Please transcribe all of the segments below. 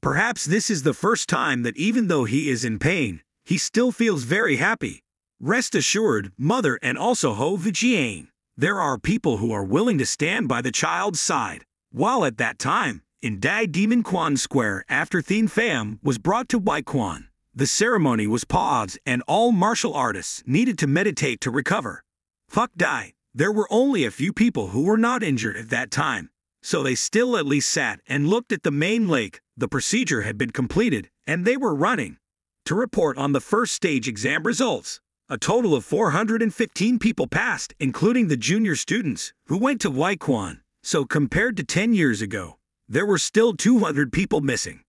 Perhaps this is the first time that even though he is in pain, he still feels very happy. Rest assured, mother and also Ho Vijian, there are people who are willing to stand by the child's side. While at that time, in Dai Demon Quan Square after Thien Pham was brought to Wai Quan, the ceremony was paused and all martial artists needed to meditate to recover. Fuck Dai, there were only a few people who were not injured at that time, so they still at least sat and looked at the main lake. The procedure had been completed, and they were running to report on the first stage exam results. A total of 415 people passed, including the junior students who went to Wai Quan, so compared to 10 years ago, there were still 200 people missing.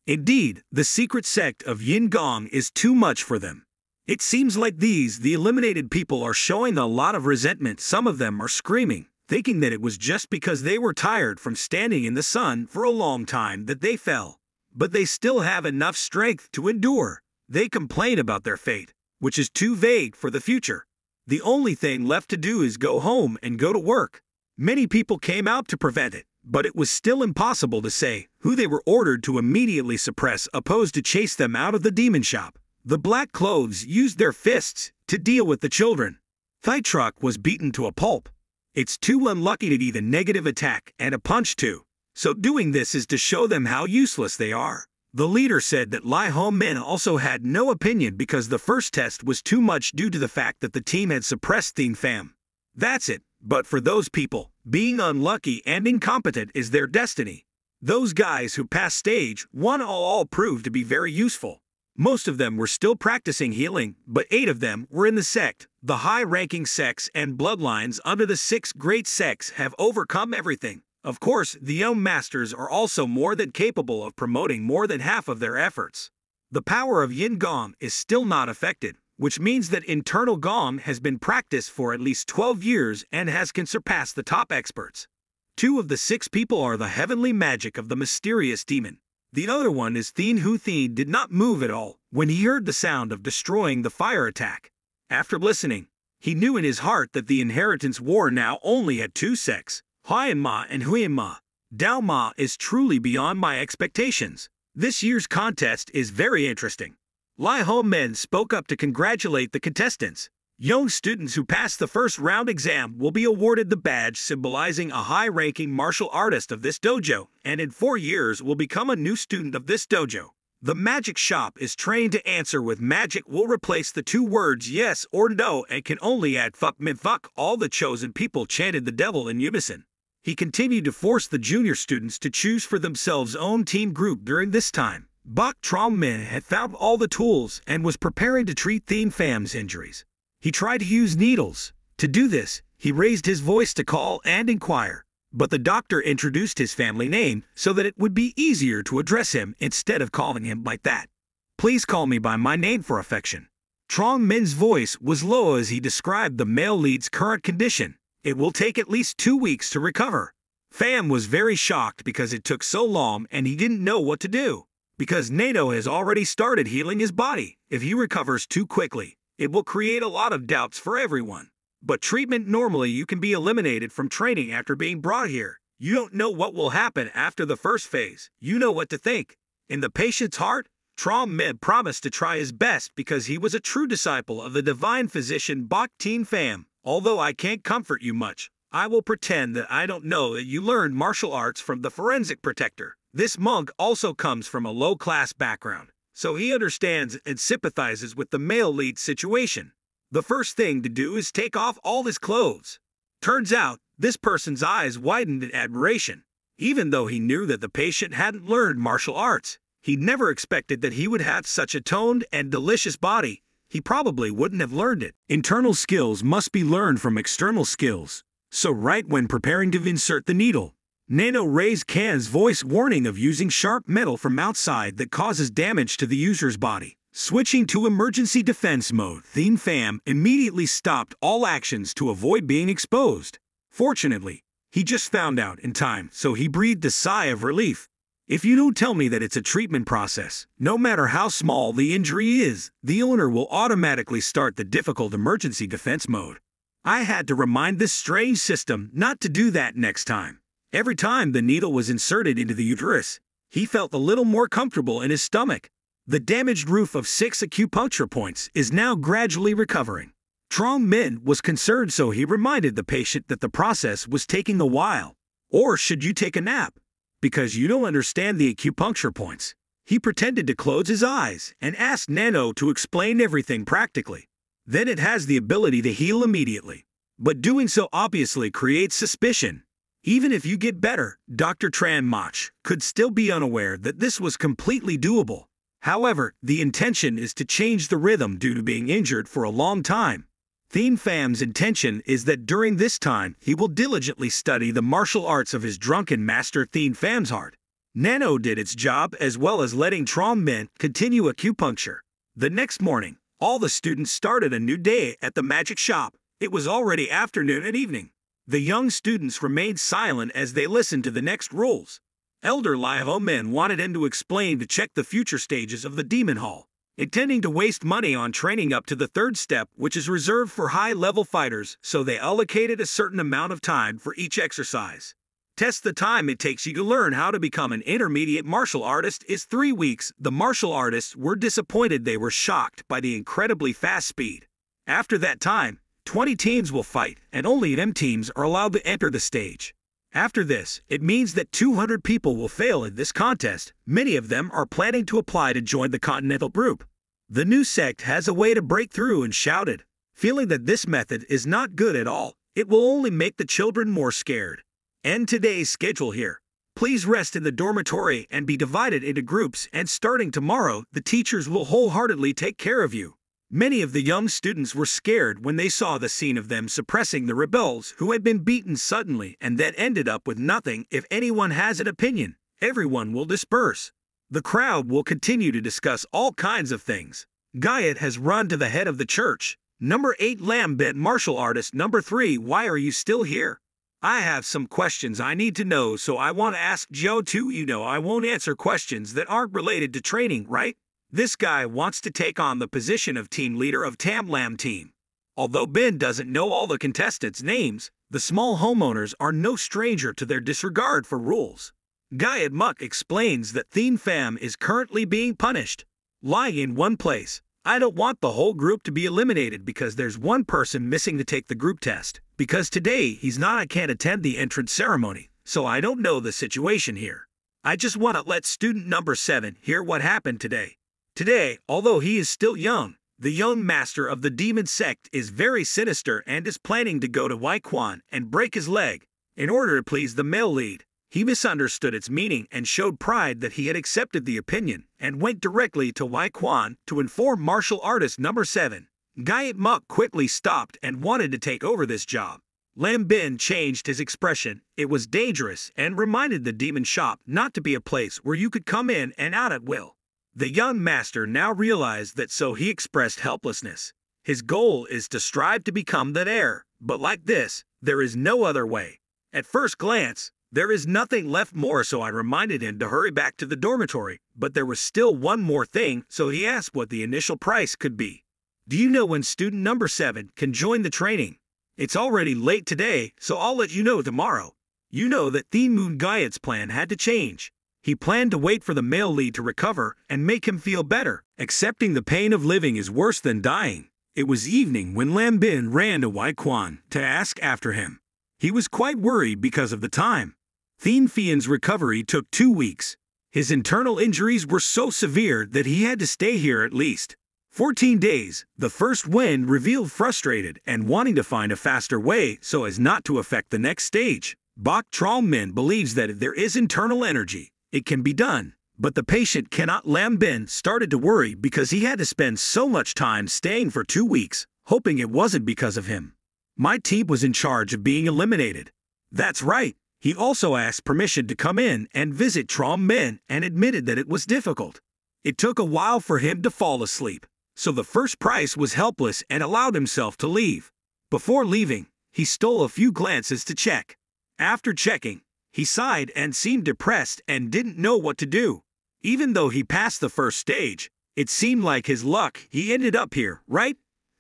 Indeed, the secret sect of Yin Gong is too much for them. It seems like the eliminated people are showing a lot of resentment. Some of them are screaming, thinking that it was just because they were tired from standing in the sun for a long time that they fell. But they still have enough strength to endure. They complain about their fate, which is too vague for the future. The only thing left to do is go home and go to work. Many people came out to prevent it, but it was still impossible to say who they were ordered to immediately suppress opposed to chase them out of the demon shop. The Black Clothes used their fists to deal with the children. Thai Truck was beaten to a pulp. It's too unlucky to do the negative attack and a punch too, so doing this is to show them how useless they are. The leader said that Lai Ho Men also had no opinion because the first test was too much due to the fact that the team had suppressed Thien Pham. That's it, but for those people, being unlucky and incompetent is their destiny. Those guys who passed stage 1 all proved to be very useful. Most of them were still practicing healing, but 8 of them were in the sect. The high-ranking sects and bloodlines under the 6 great sects have overcome everything. Of course, the young masters are also more than capable of promoting more than half of their efforts. The power of Yin Gong is still not affected, which means that internal Gong has been practiced for at least 12 years and can surpass the top experts. 2 of the 6 people are the heavenly magic of the mysterious demon. The other one is Thien Hu. Thien did not move at all when he heard the sound of destroying the fire attack. After listening, he knew in his heart that the inheritance war now only had 2 sects, Huyan Ma and Huyan Ma. Dao Ma is truly beyond my expectations. This year's contest is very interesting. Lai Ho Men spoke up to congratulate the contestants. Young students who pass the first round exam will be awarded the badge symbolizing a high-ranking martial artist of this dojo, and in 4 years will become a new student of this dojo. The magic shop is trained to answer with magic will replace the 2 words yes or no and can only add fuck min fuck. All the chosen people chanted the devil in unison. He continued to force the junior students to choose for themselves own team group during this time. Bok Trong Min had found all the tools and was preparing to treat Thien Pham's injuries. He tried to use needles. To do this, he raised his voice to call and inquire, but the doctor introduced his family name so that it would be easier to address him instead of calling him like that. Please call me by my name for affection. Trong Min's voice was low as he described the male lead's current condition. It will take at least 2 weeks to recover. Pham was very shocked because it took so long and he didn't know what to do. Because Nano has already started healing his body. If he recovers too quickly, it will create a lot of doubts for everyone. But treatment normally you can be eliminated from training after being brought here. You don't know what will happen after the first phase. You know what to think. In the patient's heart, Trong Min promised to try his best because he was a true disciple of the divine physician Bok Thien Pham. Although I can't comfort you much, I will pretend that I don't know that you learned martial arts from the forensic protector. This monk also comes from a low-class background, so he understands and sympathizes with the male lead situation. The first thing to do is take off all his clothes. Turns out, this person's eyes widened in admiration. Even though he knew that the patient hadn't learned martial arts, he never expected that he would have such a toned and delicious body. He probably wouldn't have learned it. Internal skills must be learned from external skills. So right when preparing to insert the needle, Nano raised Kan's voice warning of using sharp metal from outside that causes damage to the user's body. Switching to emergency defense mode, Thien Pham immediately stopped all actions to avoid being exposed. Fortunately, he just found out in time, so he breathed a sigh of relief. If you don't tell me that it's a treatment process, no matter how small the injury is, the owner will automatically start the difficult emergency defense mode. I had to remind this strange system not to do that next time. Every time the needle was inserted into the uterus, He felt a little more comfortable in his stomach. The damaged roof of 6 acupuncture points is now gradually recovering. Trong Min was concerned, so he reminded the patient that the process was taking a while. Or should you take a nap? Because you don't understand the acupuncture points. He pretended to close his eyes and asked Nano to explain everything practically. Then it has the ability to heal immediately. But doing so obviously creates suspicion. Even if you get better, Dr. Tran Mach could still be unaware that this was completely doable. However, the intention is to change the rhythm due to being injured for a long time. Thien Pham's intention is that during this time he will diligently study the martial arts of his drunken master Thien Pham's heart. Nano did its job as well as letting Trong Min continue acupuncture. The next morning, all the students started a new day at the magic shop. It was already afternoon and evening. The young students remained silent as they listened to the next rules. Elder Liao Men wanted him to explain to check the future stages of the Demon Hall, intending to waste money on training up to the 3rd step, which is reserved for high-level fighters, so they allocated a certain amount of time for each exercise. Test the time it takes you to learn how to become an intermediate martial artist is 3 weeks. The martial artists were disappointed. They were shocked by the incredibly fast speed. After that time, 20 teams will fight, and only them teams are allowed to enter the stage. After this, it means that 200 people will fail in this contest. Many of them are planning to apply to join the Continental Group. The new sect has a way to break through and shouted, feeling that this method is not good at all. It will only make the children more scared. End today's schedule here. Please rest in the dormitory and be divided into groups, and starting tomorrow, the teachers will wholeheartedly take care of you. Many of the young students were scared when they saw the scene of them suppressing the rebels who had been beaten suddenly and that ended up with nothing. If anyone has an opinion, everyone will disperse. The crowd will continue to discuss all kinds of things. Gayat has run to the head of the church. Number 8 Lambent martial artist. Number 3, why are you still here? I have some questions I need to know, so I want to ask Joe too. You know I won't answer questions that aren't related to training, right? This guy wants to take on the position of team leader of Tam Lam team. Although Ben doesn't know all the contestants' names, the small homeowners are no stranger to their disregard for rules. Gayat Muk explains that Thien Pham is currently being punished, lying in one place. I don't want the whole group to be eliminated because there's one person missing to take the group test. Because today he's not, I can't attend the entrance ceremony, so I don't know the situation here. I just want to let student number 7 hear what happened today. Today, although he is still young, the young master of the demon sect is very sinister and is planning to go to Waiquan and break his leg. In order to please the male lead, he misunderstood its meaning and showed pride that he had accepted the opinion and went directly to Waiquan to inform martial artist number 7. Gayat Muk quickly stopped and wanted to take over this job. Lam Bin changed his expression. It was dangerous and reminded the demon shop not to be a place where you could come in and out at will. The young master now realized that, so he expressed helplessness. His goal is to strive to become that heir, but like this, there is no other way. At first glance, there is nothing left more, so I reminded him to hurry back to the dormitory, but there was still one more thing, so he asked what the initial price could be. Do you know when student number 7 can join the training? It's already late today, so I'll let you know tomorrow. You know that Thien Moon Gayat's plan had to change. He planned to wait for the male lead to recover and make him feel better. Accepting the pain of living is worse than dying. It was evening when Lam Bin ran to Waiquan to ask after him. He was quite worried because of the time. Thien Phien's recovery took 2 weeks. His internal injuries were so severe that he had to stay here at least 14 days. The first wind revealed frustrated and wanting to find a faster way so as not to affect the next stage. Bok Trong Min believes that if there is internal energy, it can be done, but the patient cannot. Lam Bin started to worry because he had to spend so much time staying for 2 weeks, hoping it wasn't because of him. My team was in charge of being eliminated. That's right. He also asked permission to come in and visit Trong Min and admitted that it was difficult. It took a while for him to fall asleep, so the first price was helpless and allowed himself to leave. Before leaving, he stole a few glances to check. After checking, he sighed and seemed depressed and didn't know what to do. Even though he passed the first stage, it seemed like his luck he ended up here, right?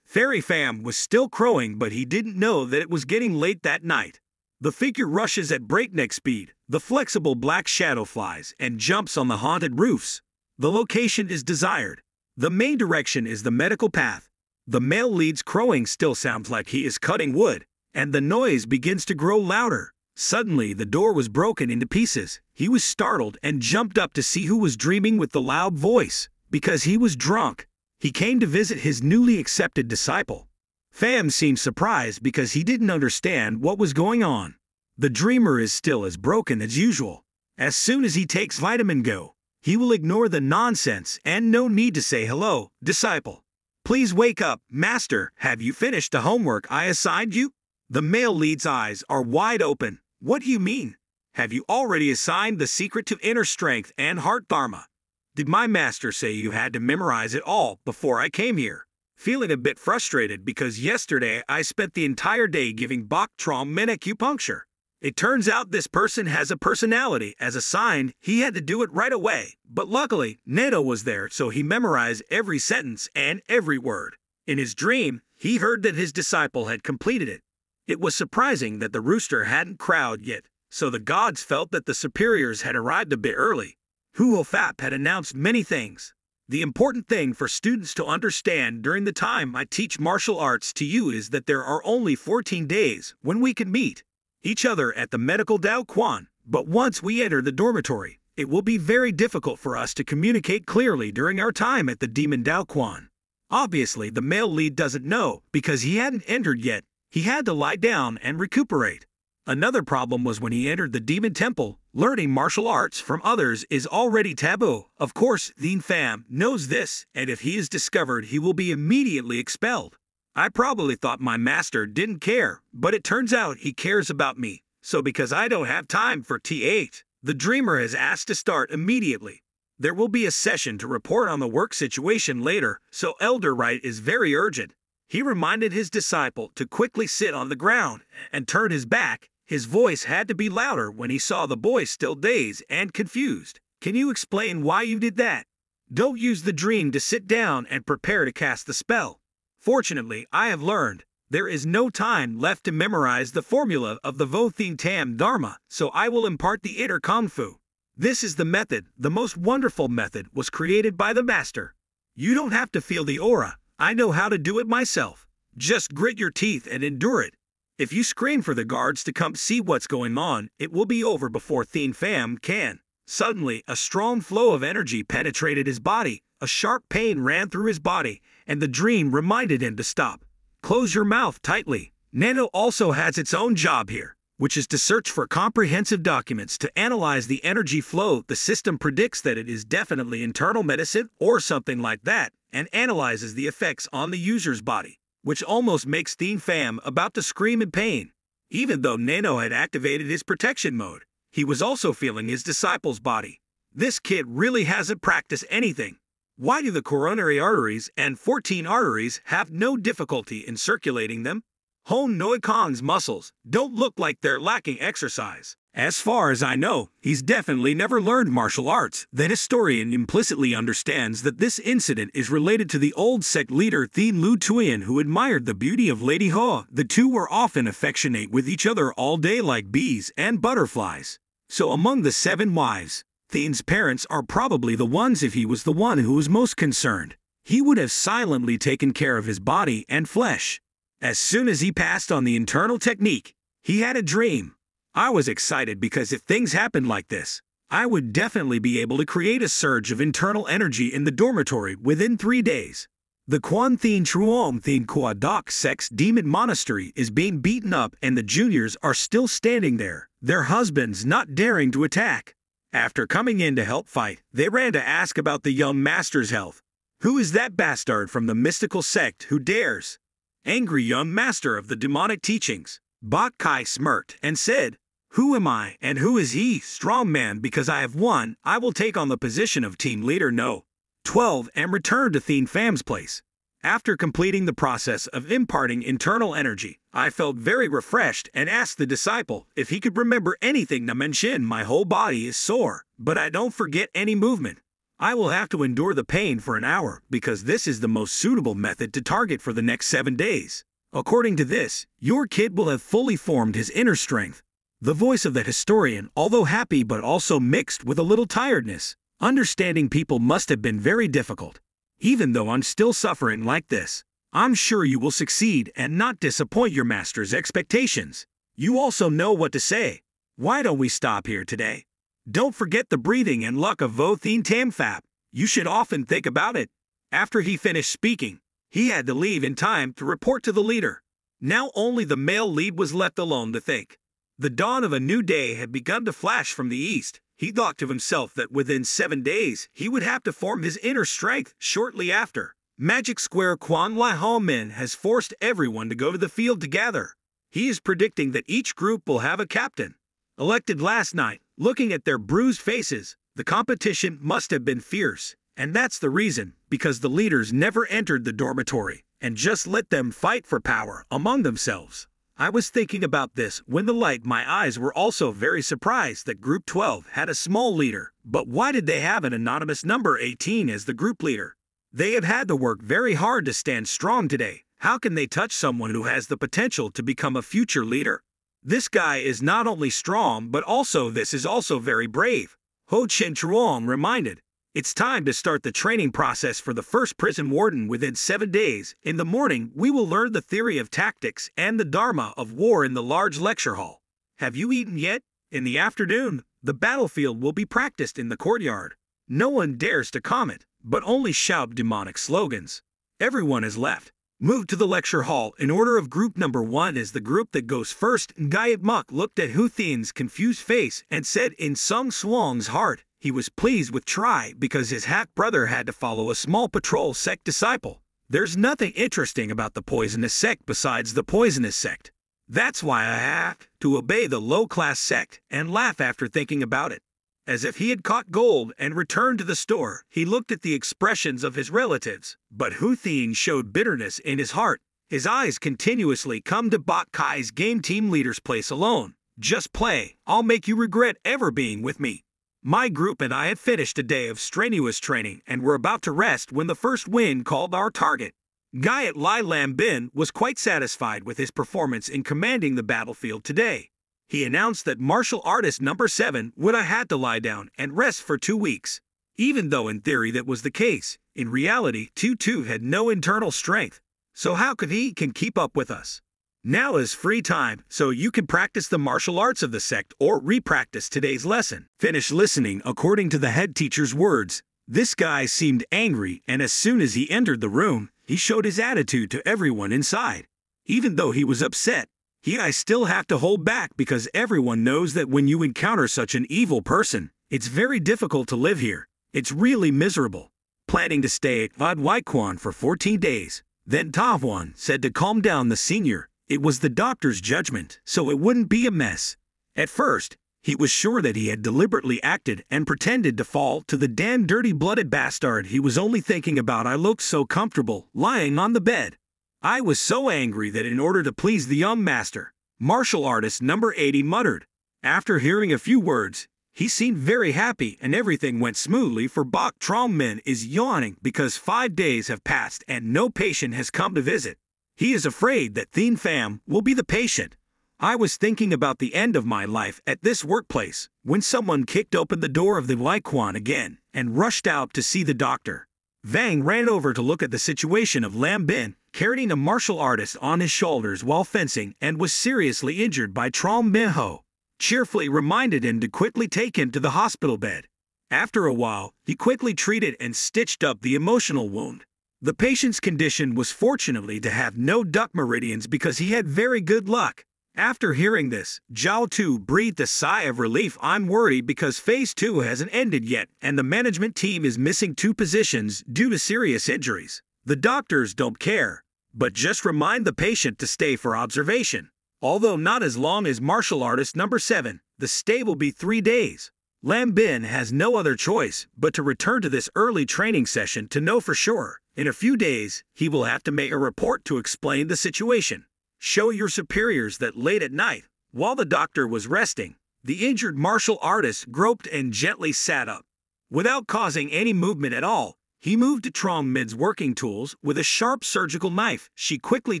Fairy Pham was still crowing, but he didn't know that it was getting late that night. The figure rushes at breakneck speed, the flexible black shadow flies and jumps on the haunted roofs. The location is desired. The main direction is the medical path. The male lead's crowing still sounds like he is cutting wood, and the noise begins to grow louder. Suddenly, the door was broken into pieces. He was startled and jumped up to see who was dreaming with the loud voice. Because he was drunk, he came to visit his newly accepted disciple. Pham seemed surprised because he didn't understand what was going on. The dreamer is still as broken as usual. As soon as he takes vitamin Go, he will ignore the nonsense and no need to say hello, disciple. Please wake up, master. Have you finished the homework I assigned you? The male lead's eyes are wide open. What do you mean? Have you already assigned the secret to inner strength and heart dharma? Did my master say you had to memorize it all before I came here? Feeling a bit frustrated because yesterday I spent the entire day giving Bok Trom men acupuncture. It turns out this person has a personality. As assigned, he had to do it right away. But luckily, Nano was there, so he memorized every sentence and every word. In his dream, he heard that his disciple had completed it. It was surprising that the rooster hadn't crowed yet, so the gods felt that the superiors had arrived a bit early. Huo Fap had announced many things. The important thing for students to understand during the time I teach martial arts to you is that there are only 14 days when we can meet each other at the medical Dao Quan, but once we enter the dormitory, it will be very difficult for us to communicate clearly during our time at the Demon Dao Quan. Obviously, the male lead doesn't know because he hadn't entered yet. He had to lie down and recuperate. Another problem was when he entered the demon temple, learning martial arts from others is already taboo. Of course, Thien Pham knows this, and if he is discovered, he will be immediately expelled. I probably thought my master didn't care, but it turns out he cares about me. So because I don't have time for T8, the dreamer has asked to start immediately. There will be a session to report on the work situation later, so Elder Wright is very urgent. He reminded his disciple to quickly sit on the ground and turn his back. His voice had to be louder when he saw the boy still dazed and confused. Can you explain why you did that? Don't use the dream to sit down and prepare to cast the spell. Fortunately, I have learned there is no time left to memorize the formula of the Vo Thien Tam Dharma, so I will impart the inner Kung Fu. This is the method. The most wonderful method was created by the master. You don't have to feel the aura. I know how to do it myself. Just grit your teeth and endure it. If you scream for the guards to come see what's going on, it will be over before Thien Pham can. Suddenly, a strong flow of energy penetrated his body. A sharp pain ran through his body, and the dream reminded him to stop. Close your mouth tightly. Nano also has its own job here, which is to search for comprehensive documents to analyze the energy flow. The system predicts that it is definitely internal medicine or something like that, and analyzes the effects on the user's body, which almost makes Thien Pham about to scream in pain. Even though Nano had activated his protection mode, he was also feeling his disciple's body. This kid really hasn't practiced anything. Why do the coronary arteries and 14 arteries have no difficulty in circulating them? Hon Noi Kong's muscles don't look like they're lacking exercise. As far as I know, he's definitely never learned martial arts. The historian implicitly understands that this incident is related to the old sect leader Thien Lu Tuyen, who admired the beauty of Lady Ho. The two were often affectionate with each other all day like bees and butterflies. So among the 7 wives, Thien's parents are probably the ones. If he was the one who was most concerned, he would have silently taken care of his body and flesh. As soon as he passed on the internal technique, he had a dream. I was excited because if things happened like this, I would definitely be able to create a surge of internal energy in the dormitory within 3 days. The Quan Thien Truong Thien Qua Doc Sect's demon monastery is being beaten up and the juniors are still standing there, their husbands not daring to attack. After coming in to help fight, they ran to ask about the young master's health. Who is that bastard from the mystical sect who dares? Angry young master of the demonic teachings, Bok Kai smirked and said, "Who am I and who is he? Strong man, because I have won, I will take on the position of team leader No. 12 and return to Thien Pham's place." After completing the process of imparting internal energy, I felt very refreshed and asked the disciple if he could remember anything to mention. My whole body is sore, but I don't forget any movement. I will have to endure the pain for an hour because this is the most suitable method to target for the next 7 days. According to this, your kid will have fully formed his inner strength. The voice of that historian, although happy but also mixed with a little tiredness. Understanding people must have been very difficult. Even though I'm still suffering like this, I'm sure you will succeed and not disappoint your master's expectations. You also know what to say. Why don't we stop here today? Don't forget the breathing and luck of Vo Thien Tam Phap. You should often think about it. After he finished speaking, he had to leave in time to report to the leader. Now only the male lead was left alone to think. The dawn of a new day had begun to flash from the east. He thought to himself that within 7 days he would have to form his inner strength. Shortly after, Magic Square Quan Lai Ho Min has forced everyone to go to the field together. He is predicting that each group will have a captain. Elected last night, looking at their bruised faces, the competition must have been fierce. And that's the reason, because the leaders never entered the dormitory and just let them fight for power among themselves. I was thinking about this when my eyes were also very surprised that Group 12 had a small leader. But why did they have an anonymous number 18 as the group leader? They have had to work very hard to stand strong today. How can they touch someone who has the potential to become a future leader? This guy is not only strong but also this is also very brave. Ho Chen Chuang reminded. It's time to start the training process for the first prison warden within 7 days. In the morning, we will learn the theory of tactics and the dharma of war in the large lecture hall. Have you eaten yet? In the afternoon, the battlefield will be practiced in the courtyard. No one dares to comment, but only shout demonic slogans. Everyone is left. Move to the lecture hall in order of group number 1 is the group that goes first. Gayat Muk looked at Hu Thien's confused face and said in Sung Swang's heart, he was pleased with Tri because his half brother had to follow a small patrol sect disciple. There's nothing interesting about the poisonous sect besides the poisonous sect. That's why I have to obey the low-class sect and laugh after thinking about it. As if he had caught gold and returned to the store, he looked at the expressions of his relatives, but Hu Thien showed bitterness in his heart. His eyes continuously come to Bok Kai's game team leader's place alone. Just play, I'll make you regret ever being with me. My group and I had finished a day of strenuous training and were about to rest when the first wind called our target. Gayat Lai Lam Bin was quite satisfied with his performance in commanding the battlefield today. He announced that martial artist number 7 would have had to lie down and rest for 2 weeks. Even though in theory that was the case, in reality Tutu had no internal strength. So how could he can keep up with us? Now is free time, so you can practice the martial arts of the sect or re-practice today's lesson. Finish listening according to the head teacher's words. This guy seemed angry, and as soon as he entered the room, he showed his attitude to everyone inside. Even though he was upset, I still have to hold back because everyone knows that when you encounter such an evil person, it's very difficult to live here. It's really miserable. Planning to stay at Vad Waikwan for 14 days. Then Tavwan said to calm down the senior. It was the doctor's judgment, so it wouldn't be a mess. At first, he was sure that he had deliberately acted and pretended to fall to the damn dirty-blooded bastard he was only thinking about. I looked so comfortable, lying on the bed. I was so angry that in order to please the young master, martial artist number 80 muttered. After hearing a few words, he seemed very happy and everything went smoothly for Bok Trong Min is yawning because 5 days have passed and no patient has come to visit. He is afraid that Thien Pham will be the patient. I was thinking about the end of my life at this workplace when someone kicked open the door of the Waikwan again and rushed out to see the doctor. Vang ran over to look at the situation of Lam Bin, carrying a martial artist on his shoulders while fencing and was seriously injured by Trom Min Ho. Cheerfully reminded him to quickly take him to the hospital bed. After a while, he quickly treated and stitched up the emotional wound. The patient's condition was fortunately to have no duct meridians because he had very good luck. After hearing this, Zhao Tu breathed a sigh of relief. I'm worried because Phase 2 hasn't ended yet and the management team is missing 2 positions due to serious injuries. The doctors don't care, but just remind the patient to stay for observation. Although not as long as martial artist number 7, the stay will be 3 days. Lam Bin has no other choice but to return to this early training session to know for sure. In a few days, he will have to make a report to explain the situation. Show your superiors that late at night, while the doctor was resting, the injured martial artist groped and gently sat up. Without causing any movement at all, He moved to Trong Mid's working tools with a sharp surgical knife. She quickly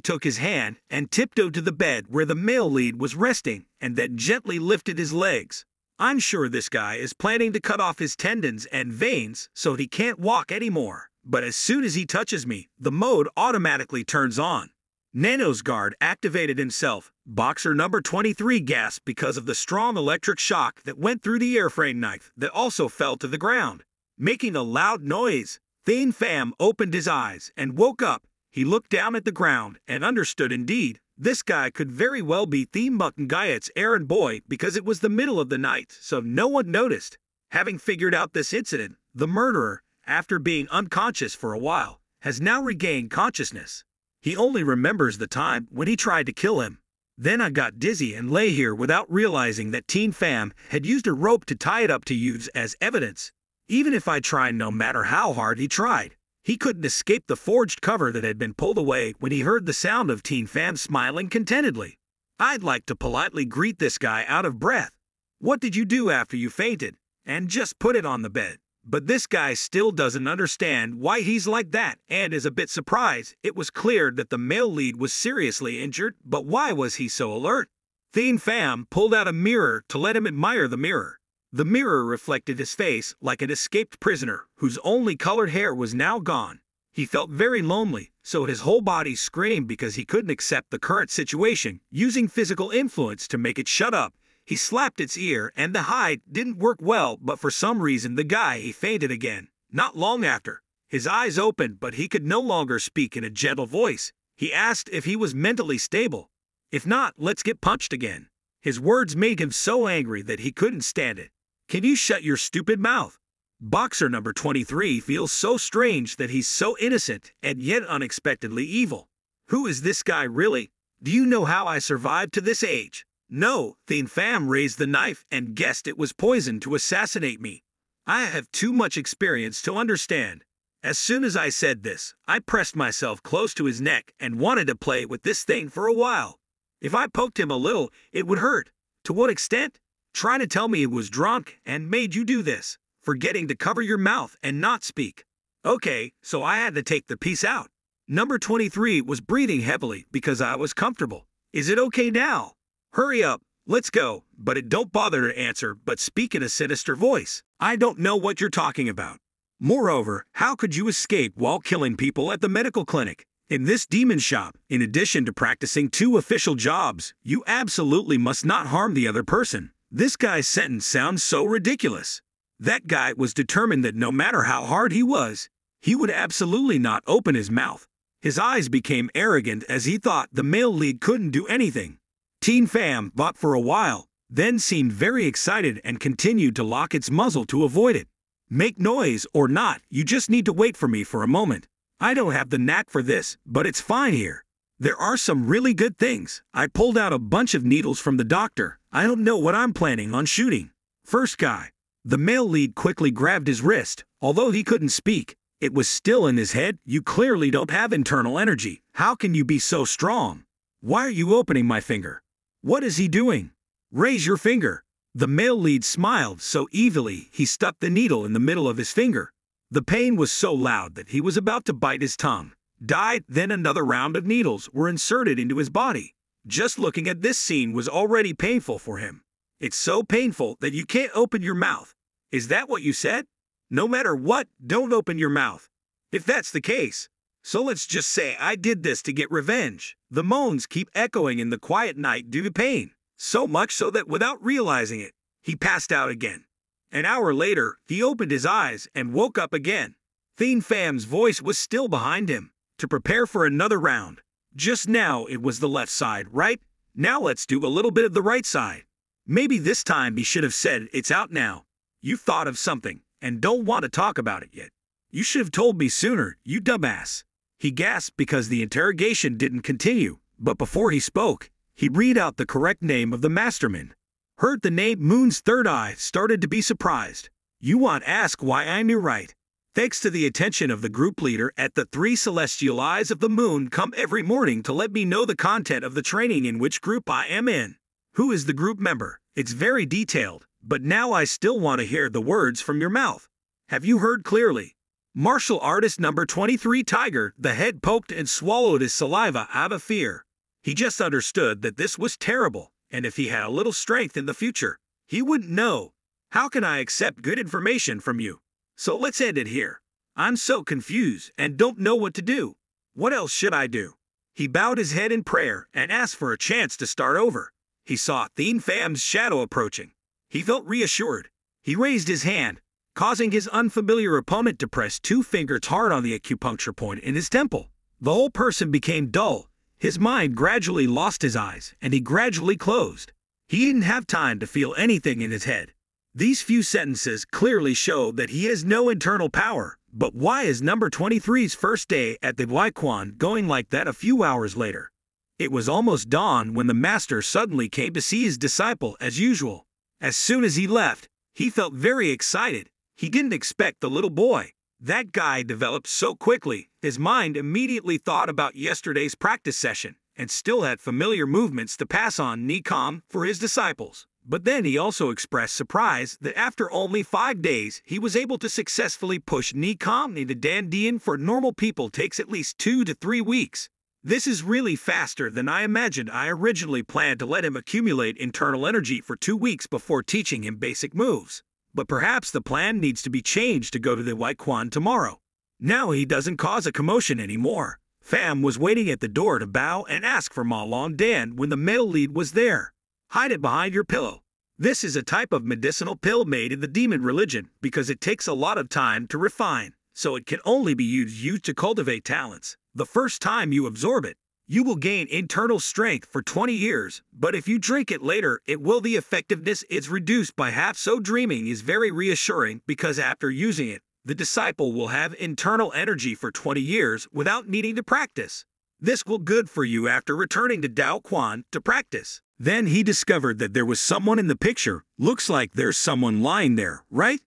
took his hand and tiptoed to the bed where the male lead was resting and then gently lifted his legs. I'm sure this guy is planning to cut off his tendons and veins so he can't walk anymore. But as soon as he touches me, the mode automatically turns on. Nano's guard activated himself. Boxer number 23 gasped because of the strong electric shock that went through the airframe knife that also fell to the ground, making a loud noise. Thien Pham opened his eyes and woke up. He looked down at the ground and understood indeed. This guy could very well be Thiem Guyat's errand boy because it was the middle of the night, so no one noticed. Having figured out this incident, the murderer, after being unconscious for a while, has now regained consciousness. He only remembers the time when he tried to kill him. Then I got dizzy and lay here without realizing that Thien Pham had used a rope to tie it up to use as evidence. Even if I tried, no matter how hard he tried, he couldn't escape the forged cover that had been pulled away when he heard the sound of Thien Pham smiling contentedly. I'd like to politely greet this guy out of breath. What did you do after you fainted? And just put it on the bed. But this guy still doesn't understand why he's like that and is a bit surprised. It was clear that the male lead was seriously injured, but why was he so alert? Thien Pham pulled out a mirror to let him admire the mirror. The mirror reflected his face like an escaped prisoner whose only colored hair was now gone. He felt very lonely, so his whole body screamed because he couldn't accept the current situation. Using physical influence to make it shut up, he slapped its ear and the hide didn't work well, but for some reason the guy he fainted again. Not long after, his eyes opened but he could no longer speak in a gentle voice. He asked if he was mentally stable. If not, let's get punched again. His words made him so angry that he couldn't stand it. Can you shut your stupid mouth? Boxer number 23 feels so strange that he's so innocent and yet unexpectedly evil. Who is this guy really? Do you know how I survived to this age? No, Thien Pham raised the knife and guessed it was poison to assassinate me. I have too much experience to understand. As soon as I said this, I pressed myself close to his neck and wanted to play with this thing for a while. If I poked him a little, it would hurt. To what extent? Try to tell me he was drunk and made you do this, forgetting to cover your mouth and not speak. Okay, so I had to take the piece out. Number 23 was breathing heavily because I was comfortable. Is it okay now? Hurry up, let's go, but it don't bother to answer but speak in a sinister voice. I don't know what you're talking about. Moreover, how could you escape while killing people at the medical clinic? In this demon shop, in addition to practicing 2 official jobs, you absolutely must not harm the other person. This guy's sentence sounds so ridiculous. That guy was determined that no matter how hard he was, he would absolutely not open his mouth. His eyes became arrogant as he thought the male lead couldn't do anything. Thien Pham thought for a while, then seemed very excited and continued to lock its muzzle to avoid it. Make noise or not, you just need to wait for me for a moment. I don't have the knack for this, but it's fine here. There are some really good things. I pulled out a bunch of needles from the doctor. I don't know what I'm planning on shooting. First guy. The male lead quickly grabbed his wrist. Although he couldn't speak, it was still in his head. You clearly don't have internal energy. How can you be so strong? Why are you opening my finger? What is he doing? Raise your finger. The male lead smiled so evilly he stuck the needle in the middle of his finger. The pain was so loud that he was about to bite his tongue. Died, then another round of needles were inserted into his body. Just looking at this scene was already painful for him. It's so painful that you can't open your mouth. Is that what you said? No matter what, don't open your mouth. If that's the case. So let's just say I did this to get revenge. The moans keep echoing in the quiet night due to pain. So much so that without realizing it, he passed out again. An hour later, he opened his eyes and woke up again. Thien Pham's voice was still behind him. To prepare for another round. Just now it was the left side, right? Now let's do a little bit of the right side. Maybe this time he should have said it's out now. You thought of something and don't want to talk about it yet. You should have told me sooner, you dumbass. He gasped because the interrogation didn't continue, but before he spoke, he read out the correct name of the mastermind. Heard the name Moon's third eye, started to be surprised. You want to ask why I knew right. Thanks to the attention of the group leader at the 3 celestial eyes of the moon come every morning to let me know the content of the training in which group I am in. Who is the group member? It's very detailed, but now I still want to hear the words from your mouth. Have you heard clearly? Martial artist number 23 Tiger, the head poked and swallowed his saliva out of fear. He just understood that this was terrible, and if he had a little strength in the future, he wouldn't know. How can I accept good information from you? So let's end it here. I'm so confused and don't know what to do. What else should I do? He bowed his head in prayer and asked for a chance to start over. He saw Thien Pham's shadow approaching. He felt reassured. He raised his hand, causing his unfamiliar opponent to press 2 fingers hard on the acupuncture point in his temple. The whole person became dull. His mind gradually lost his eyes, and he gradually closed. He didn't have time to feel anything in his head. These few sentences clearly show that he has no internal power. But why is number 23's first day at the Waikwon going like that a few hours later? It was almost dawn when the master suddenly came to see his disciple as usual. As soon as he left, he felt very excited. He didn't expect the little boy. That guy developed so quickly, his mind immediately thought about yesterday's practice session and still had familiar movements to pass on Nikom for his disciples. But then he also expressed surprise that after only 5 days, he was able to successfully push Nikom into Dandian for normal people takes at least 2 to 3 weeks. This is really faster than I imagined. I originally planned to let him accumulate internal energy for 2 weeks before teaching him basic moves. But perhaps the plan needs to be changed to go to the Waikwon tomorrow. Now he doesn't cause a commotion anymore. Pham was waiting at the door to bow and ask for Ma Long Dan when the male lead was there. Hide it behind your pillow. This is a type of medicinal pill made in the demon religion because it takes a lot of time to refine, so it can only be used to cultivate talents. The first time you absorb it, you will gain internal strength for 20 years, but if you drink it later, the effectiveness is reduced by half. So dreaming is very reassuring because after using it, the disciple will have internal energy for 20 years without needing to practice. This will be good for you after returning to Dao Quan to practice. Then he discovered that there was someone in the picture. Looks like there's someone lying there, right?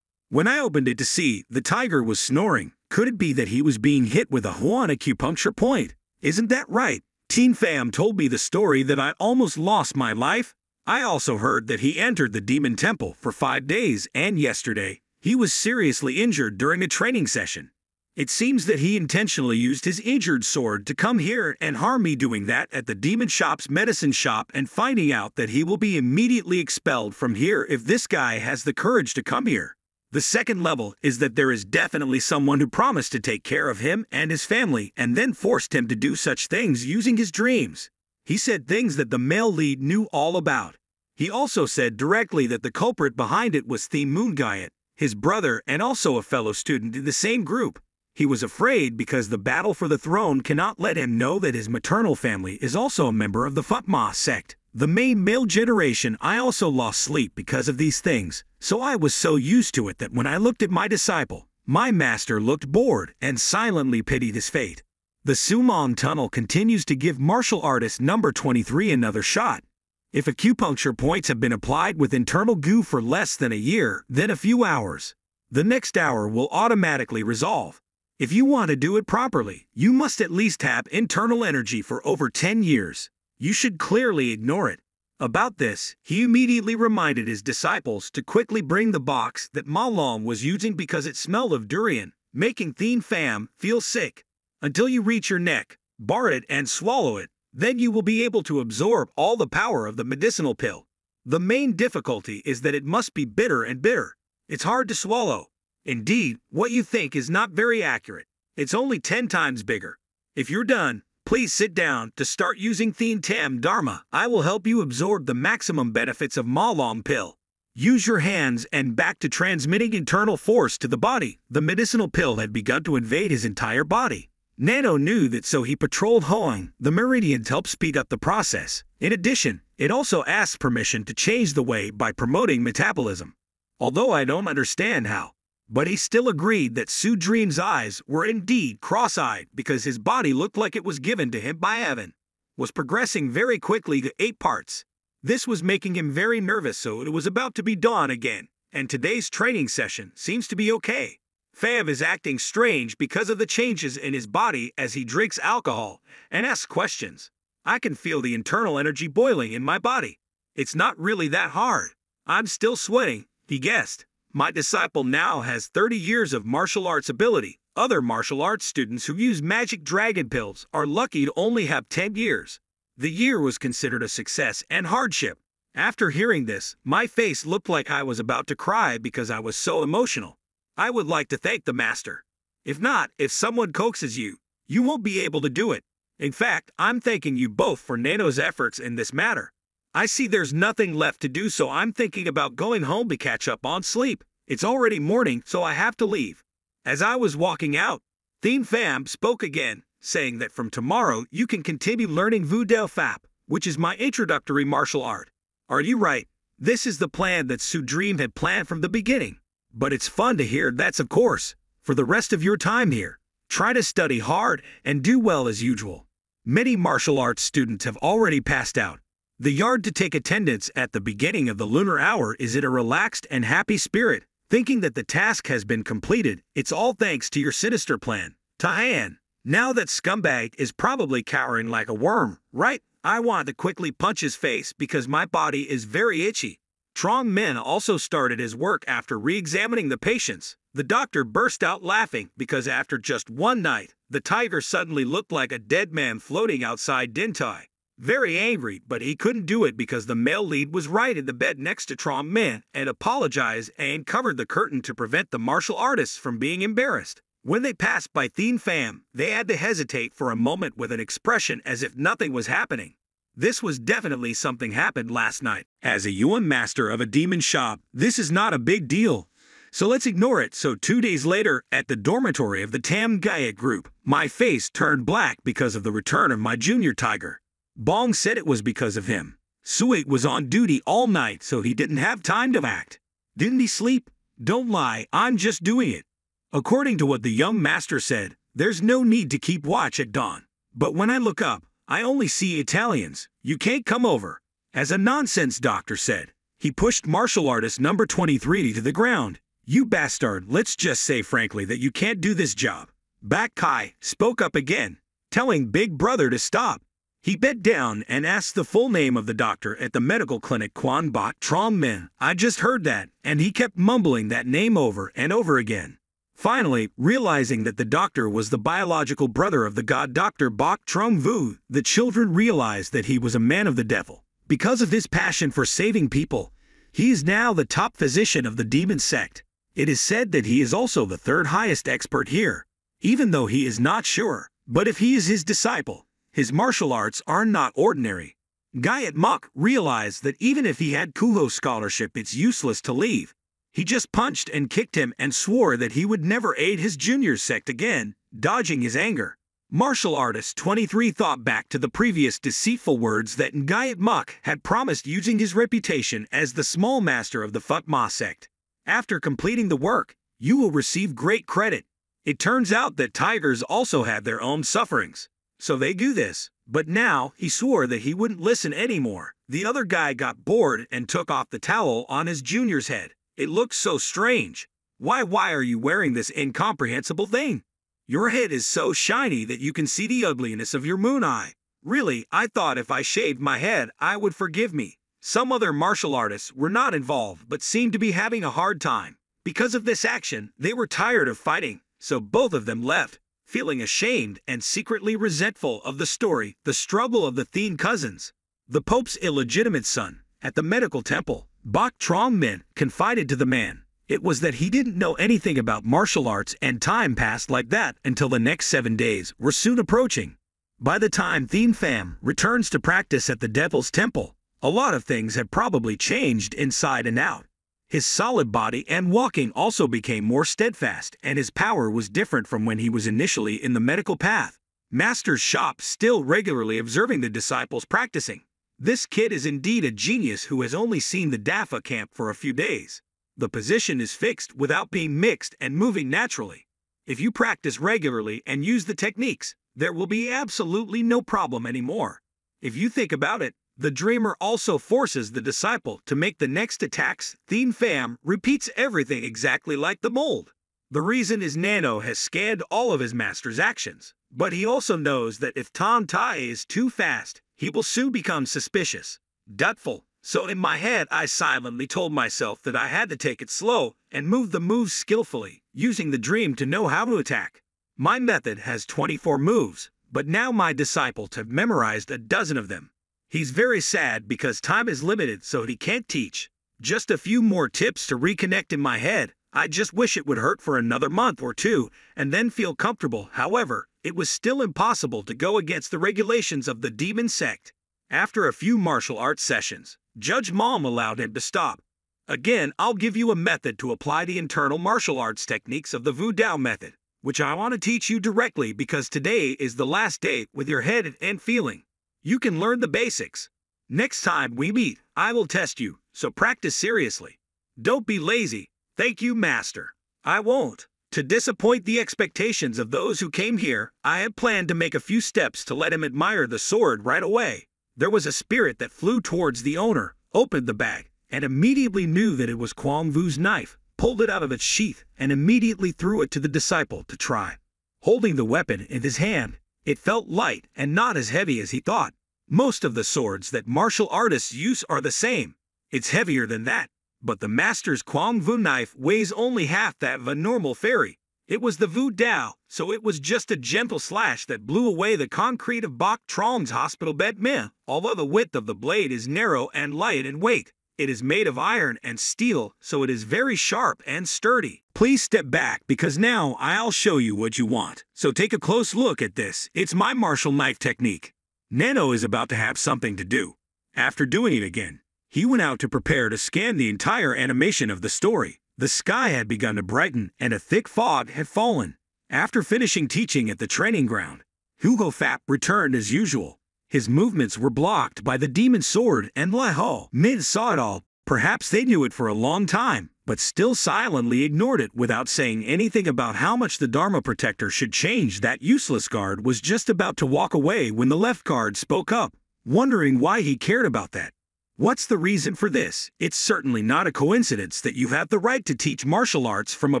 When I opened it to see, the tiger was snoring. Could it be that he was being hit with a Huan acupuncture point? Isn't that right? Thien Pham told me the story that I almost lost my life. I also heard that he entered the demon temple for 5 days and yesterday, he was seriously injured during a training session. It seems that he intentionally used his injured sword to come here and harm me, doing that at the demon shop's medicine shop and finding out that he will be immediately expelled from here if this guy has the courage to come here. The second level is that there is definitely someone who promised to take care of him and his family and then forced him to do such things using his dreams. He said things that the male lead knew all about. He also said directly that the culprit behind it was Thiem Moongayat, his brother and also a fellow student in the same group. He was afraid because the battle for the throne cannot let him know that his maternal family is also a member of the Phutma sect, the main male generation. I also lost sleep because of these things, so I was so used to it that when I looked at my disciple, my master looked bored and silently pitied his fate. The Sumon tunnel continues to give martial artist number 23 another shot. If acupuncture points have been applied with internal goo for less than a year, then a few hours, the next hour will automatically resolve. If you want to do it properly, you must at least have internal energy for over 10 years. You should clearly ignore it. About this, he immediately reminded his disciples to quickly bring the box that Ma Long was using because it smelled of durian, making Thien Pham feel sick. Until you reach your neck, bar it and swallow it, then you will be able to absorb all the power of the medicinal pill. The main difficulty is that it must be bitter and bitter. It's hard to swallow. Indeed, what you think is not very accurate. It's only 10 times bigger. If you're done, please sit down to start using Thien Tam Dharma. I will help you absorb the maximum benefits of Ma Long pill. Use your hands and back to transmitting internal force to the body. The medicinal pill had begun to invade his entire body. Nano knew that, so he patrolled Hoang, the meridian, to help speed up the process. In addition, it also asked permission to change the way by promoting metabolism. Although I don't understand how. But he still agreed that Su Dream's eyes were indeed cross-eyed because his body looked like it was given to him by Evan. Was progressing very quickly to 8 parts. This was making him very nervous, so it was about to be dawn again, and today's training session seems to be okay. Pham is acting strange because of the changes in his body as he drinks alcohol and asks questions. I can feel the internal energy boiling in my body. It's not really that hard. I'm still sweating, he guessed. My disciple now has 30 years of martial arts ability. Other martial arts students who use magic dragon pills are lucky to only have 10 years. The year was considered a success and hardship. After hearing this, my face looked like I was about to cry because I was so emotional. I would like to thank the master. If not, if someone coaxes you, you won't be able to do it. In fact, I'm thanking you both for Nano's efforts in this matter. I see there's nothing left to do, so I'm thinking about going home to catch up on sleep. It's already morning, so I have to leave. As I was walking out, Thien Pham spoke again, saying that from tomorrow you can continue learning Vu Dao Phap, which is my introductory martial art. Are you right? This is the plan that Su Dream had planned from the beginning. But it's fun to hear that's of course. For the rest of your time here, try to study hard and do well as usual. Many martial arts students have already passed out. The yard to take attendance at the beginning of the lunar hour is in a relaxed and happy spirit, thinking that the task has been completed. It's all thanks to your sinister plan. Tahan, now that scumbag is probably cowering like a worm, right? I want to quickly punch his face because my body is very itchy. Trong Min also started his work after re-examining the patients. The doctor burst out laughing because after just one night, the tiger suddenly looked like a dead man floating outside Din Tai. Very angry, but he couldn't do it because the male lead was right in the bed next to Trong Min and apologized and covered the curtain to prevent the martial artists from being embarrassed. When they passed by Thien Pham, they had to hesitate for a moment with an expression as if nothing was happening. This was definitely something happened last night. As a Yuan master of a demon shop, this is not a big deal. So let's ignore it. So 2 days later, at the dormitory of the Tam Gaya group, my face turned black because of the return of my junior tiger. Bong said it was because of him. Suik was on duty all night, so he didn't have time to act. Didn't he sleep? Don't lie, I'm just doing it. According to what the young master said, there's no need to keep watch at dawn. But when I look up, I only see Italians. You can't come over. As a nonsense doctor said, he pushed martial artist number 23 to the ground. You bastard, let's just say frankly that you can't do this job. Bak Kai spoke up again, telling Big Brother to stop. He bent down and asked the full name of the doctor at the medical clinic Quan Bot Trong Min. I just heard that, and he kept mumbling that name over and over again. Finally, realizing that the doctor was the biological brother of the god Dr. Bok Trong Vu, the children realized that he was a man of the devil. Because of his passion for saving people, he is now the top physician of the demon sect. It is said that he is also the third highest expert here, even though he is not sure. But if he is his disciple, his martial arts are not ordinary. Gayat Mok realized that even if he had Kuho scholarship, it's useless to leave. He just punched and kicked him and swore that he would never aid his junior sect again, dodging his anger. Martial artist 23 thought back to the previous deceitful words that Ngayat Mok had promised using his reputation as the small master of the Phut Ma sect. After completing the work, you will receive great credit. It turns out that tigers also have their own sufferings. So they do this. But now, he swore that he wouldn't listen anymore. The other guy got bored and took off the towel on his junior's head. It looks so strange. Why are you wearing this incomprehensible thing? Your head is so shiny that you can see the ugliness of your moon eye. Really, I thought if I shaved my head, I would forgive me. Some other martial artists were not involved but seemed to be having a hard time. Because of this action, they were tired of fighting, so both of them left, feeling ashamed and secretly resentful of the story, the struggle of the Thien cousins. The Pope's illegitimate son, at the medical temple, Bok Trong Min confided to the man. It was that he didn't know anything about martial arts and time passed like that until the next 7 days were soon approaching. By the time Thien Pham returns to practice at the Devil's Temple, a lot of things had probably changed inside and out. His solid body and walking also became more steadfast, and his power was different from when he was initially in the medical path. Master's shop still regularly observing the disciples practicing. This kid is indeed a genius who has only seen the Dafa camp for a few days. The position is fixed without being mixed and moving naturally. If you practice regularly and use the techniques, there will be absolutely no problem anymore. If you think about it, the dreamer also forces the disciple to make the next attacks. Thien Pham repeats everything exactly like the mold. The reason is Nano has scanned all of his master's actions, but he also knows that if Tom Tai is too fast, he will soon become suspicious, doubtful. So in my head I silently told myself that I had to take it slow and move the moves skillfully, using the dream to know how to attack. My method has 24 moves, but now my disciples have memorized a dozen of them. He's very sad because time is limited, so he can't teach. Just a few more tips to reconnect in my head. I just wish it would hurt for another month or two and then feel comfortable. However, it was still impossible to go against the regulations of the demon sect. After a few martial arts sessions, Judge Mom allowed him to stop. Again, I'll give you a method to apply the internal martial arts techniques of the Wu Dao method, which I want to teach you directly because today is the last day with your head and feeling. You can learn the basics. Next time we meet, I will test you, so practice seriously. Don't be lazy. Thank you, Master. I won't. To disappoint the expectations of those who came here, I had planned to make a few steps to let him admire the sword right away. There was a spirit that flew towards the owner, opened the bag, and immediately knew that it was Kwang Vu's knife, pulled it out of its sheath, and immediately threw it to the disciple to try. Holding the weapon in his hand, it felt light and not as heavy as he thought. Most of the swords that martial artists use are the same. It's heavier than that, but the master's Kwang Vu knife weighs only half that of a normal fairy. It was the Wu Dao, so it was just a gentle slash that blew away the concrete of Bok Trong's hospital bed meh. Although the width of the blade is narrow and light in weight, it is made of iron and steel, so it is very sharp and sturdy. Please step back because now I'll show you what you want. So take a close look at this. It's my martial knife technique. Nano is about to have something to do. After doing it again, he went out to prepare to scan the entire animation of the story. The sky had begun to brighten and a thick fog had fallen. After finishing teaching at the training ground, Hugo Fap returned as usual. His movements were blocked by the demon sword and Lai Ho Min saw it all. Perhaps they knew it for a long time, but still silently ignored it without saying anything about how much the Dharma protector should change. That useless guard was just about to walk away when the left guard spoke up, wondering why he cared about that. What's the reason for this? It's certainly not a coincidence that you have the right to teach martial arts from a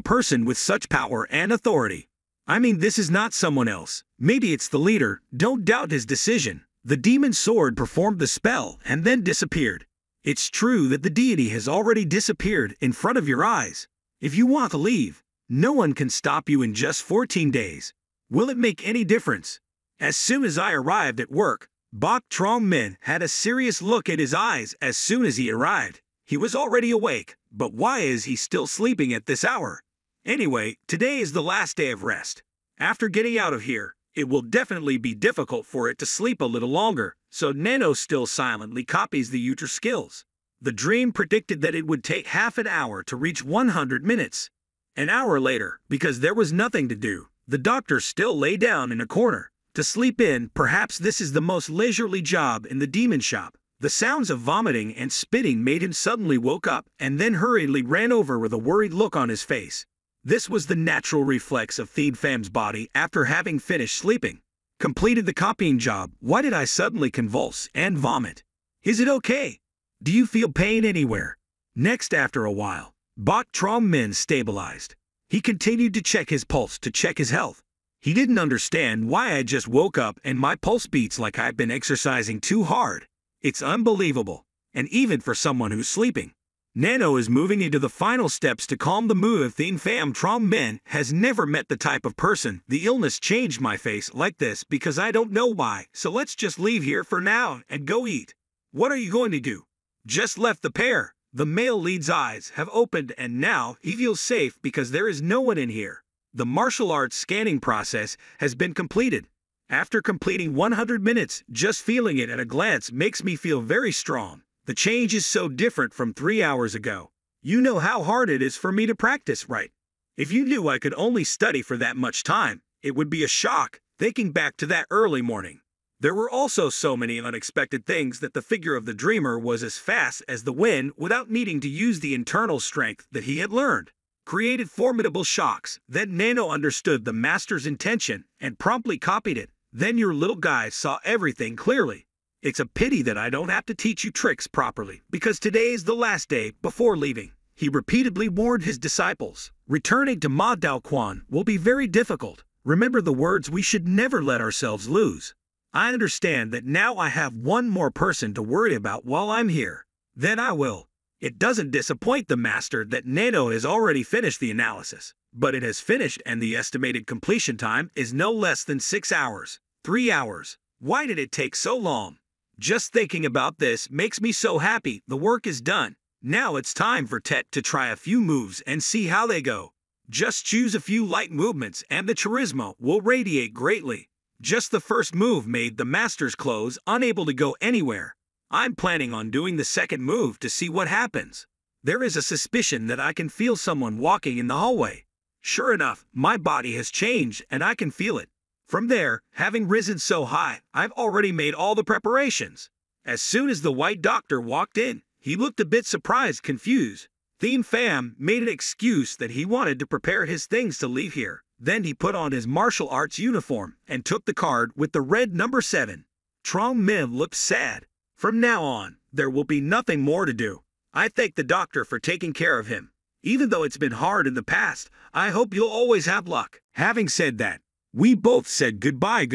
person with such power and authority. I mean, this is not someone else. Maybe it's the leader. Don't doubt his decision. The demon sword performed the spell and then disappeared. It's true that the deity has already disappeared in front of your eyes. If you want to leave, no one can stop you in just 14 days. Will it make any difference? As soon as I arrived at work, Bok Trong Min had a serious look at his eyes as soon as he arrived. He was already awake, but why is he still sleeping at this hour? Anyway, today is the last day of rest. After getting out of here, it will definitely be difficult for it to sleep a little longer, so Nano still silently copies the Uter skills. The dream predicted that it would take half an hour to reach 100 minutes. An hour later, because there was nothing to do, the doctor still lay down in a corner to sleep in. Perhaps this is the most leisurely job in the demon shop. The sounds of vomiting and spitting made him suddenly woke up and then hurriedly ran over with a worried look on his face. This was the natural reflex of Thied Pham's body after having finished sleeping. Completed the copying job. Why did I suddenly convulse and vomit? Is it okay? Do you feel pain anywhere? Next, after a while, Bok Trong Min stabilized. He continued to check his pulse to check his health. He didn't understand why I just woke up and my pulse beats like I've been exercising too hard. It's unbelievable, and even for someone who's sleeping. Nano is moving into the final steps to calm the mood of Thied Pham. Trong Min has never met the type of person. The illness changed my face like this because I don't know why, so let's just leave here for now and go eat. What are you going to do? Just left the pair. The male lead's eyes have opened and now he feels safe because there is no one in here. The martial arts scanning process has been completed. After completing 100 minutes, just feeling it at a glance makes me feel very strong. The change is so different from 3 hours ago. You know how hard it is for me to practice, right? If you knew I could only study for that much time, it would be a shock, thinking back to that early morning. There were also so many unexpected things that the figure of the dreamer was as fast as the wind without needing to use the internal strength that he had learned. Created formidable shocks. Then Nano understood the master's intention and promptly copied it. Then your little guy saw everything clearly. It's a pity that I don't have to teach you tricks properly, because today is the last day before leaving. He repeatedly warned his disciples. Returning to Ma Dao Quan will be very difficult. Remember the words, we should never let ourselves lose. I understand that now I have one more person to worry about while I'm here. Then I will. It doesn't disappoint the master that Nano has already finished the analysis, but it has finished and the estimated completion time is no less than 6 hours. 3 hours. Why did it take so long? Just thinking about this makes me so happy the work is done. Now it's time for Tet to try a few moves and see how they go. Just choose a few light movements and the charisma will radiate greatly. Just the first move made the master's clothes unable to go anywhere. I'm planning on doing the second move to see what happens. There is a suspicion that I can feel someone walking in the hallway. Sure enough, my body has changed and I can feel it. From there, having risen so high, I've already made all the preparations. As soon as the white doctor walked in, he looked a bit surprised, confused. Thien Pham made an excuse that he wanted to prepare his things to leave here. Then he put on his martial arts uniform and took the card with the red number 7. Trong Min looked sad. From now on, there will be nothing more to do. I thank the doctor for taking care of him. Even though it's been hard in the past, I hope you'll always have luck. Having said that, we both said goodbye,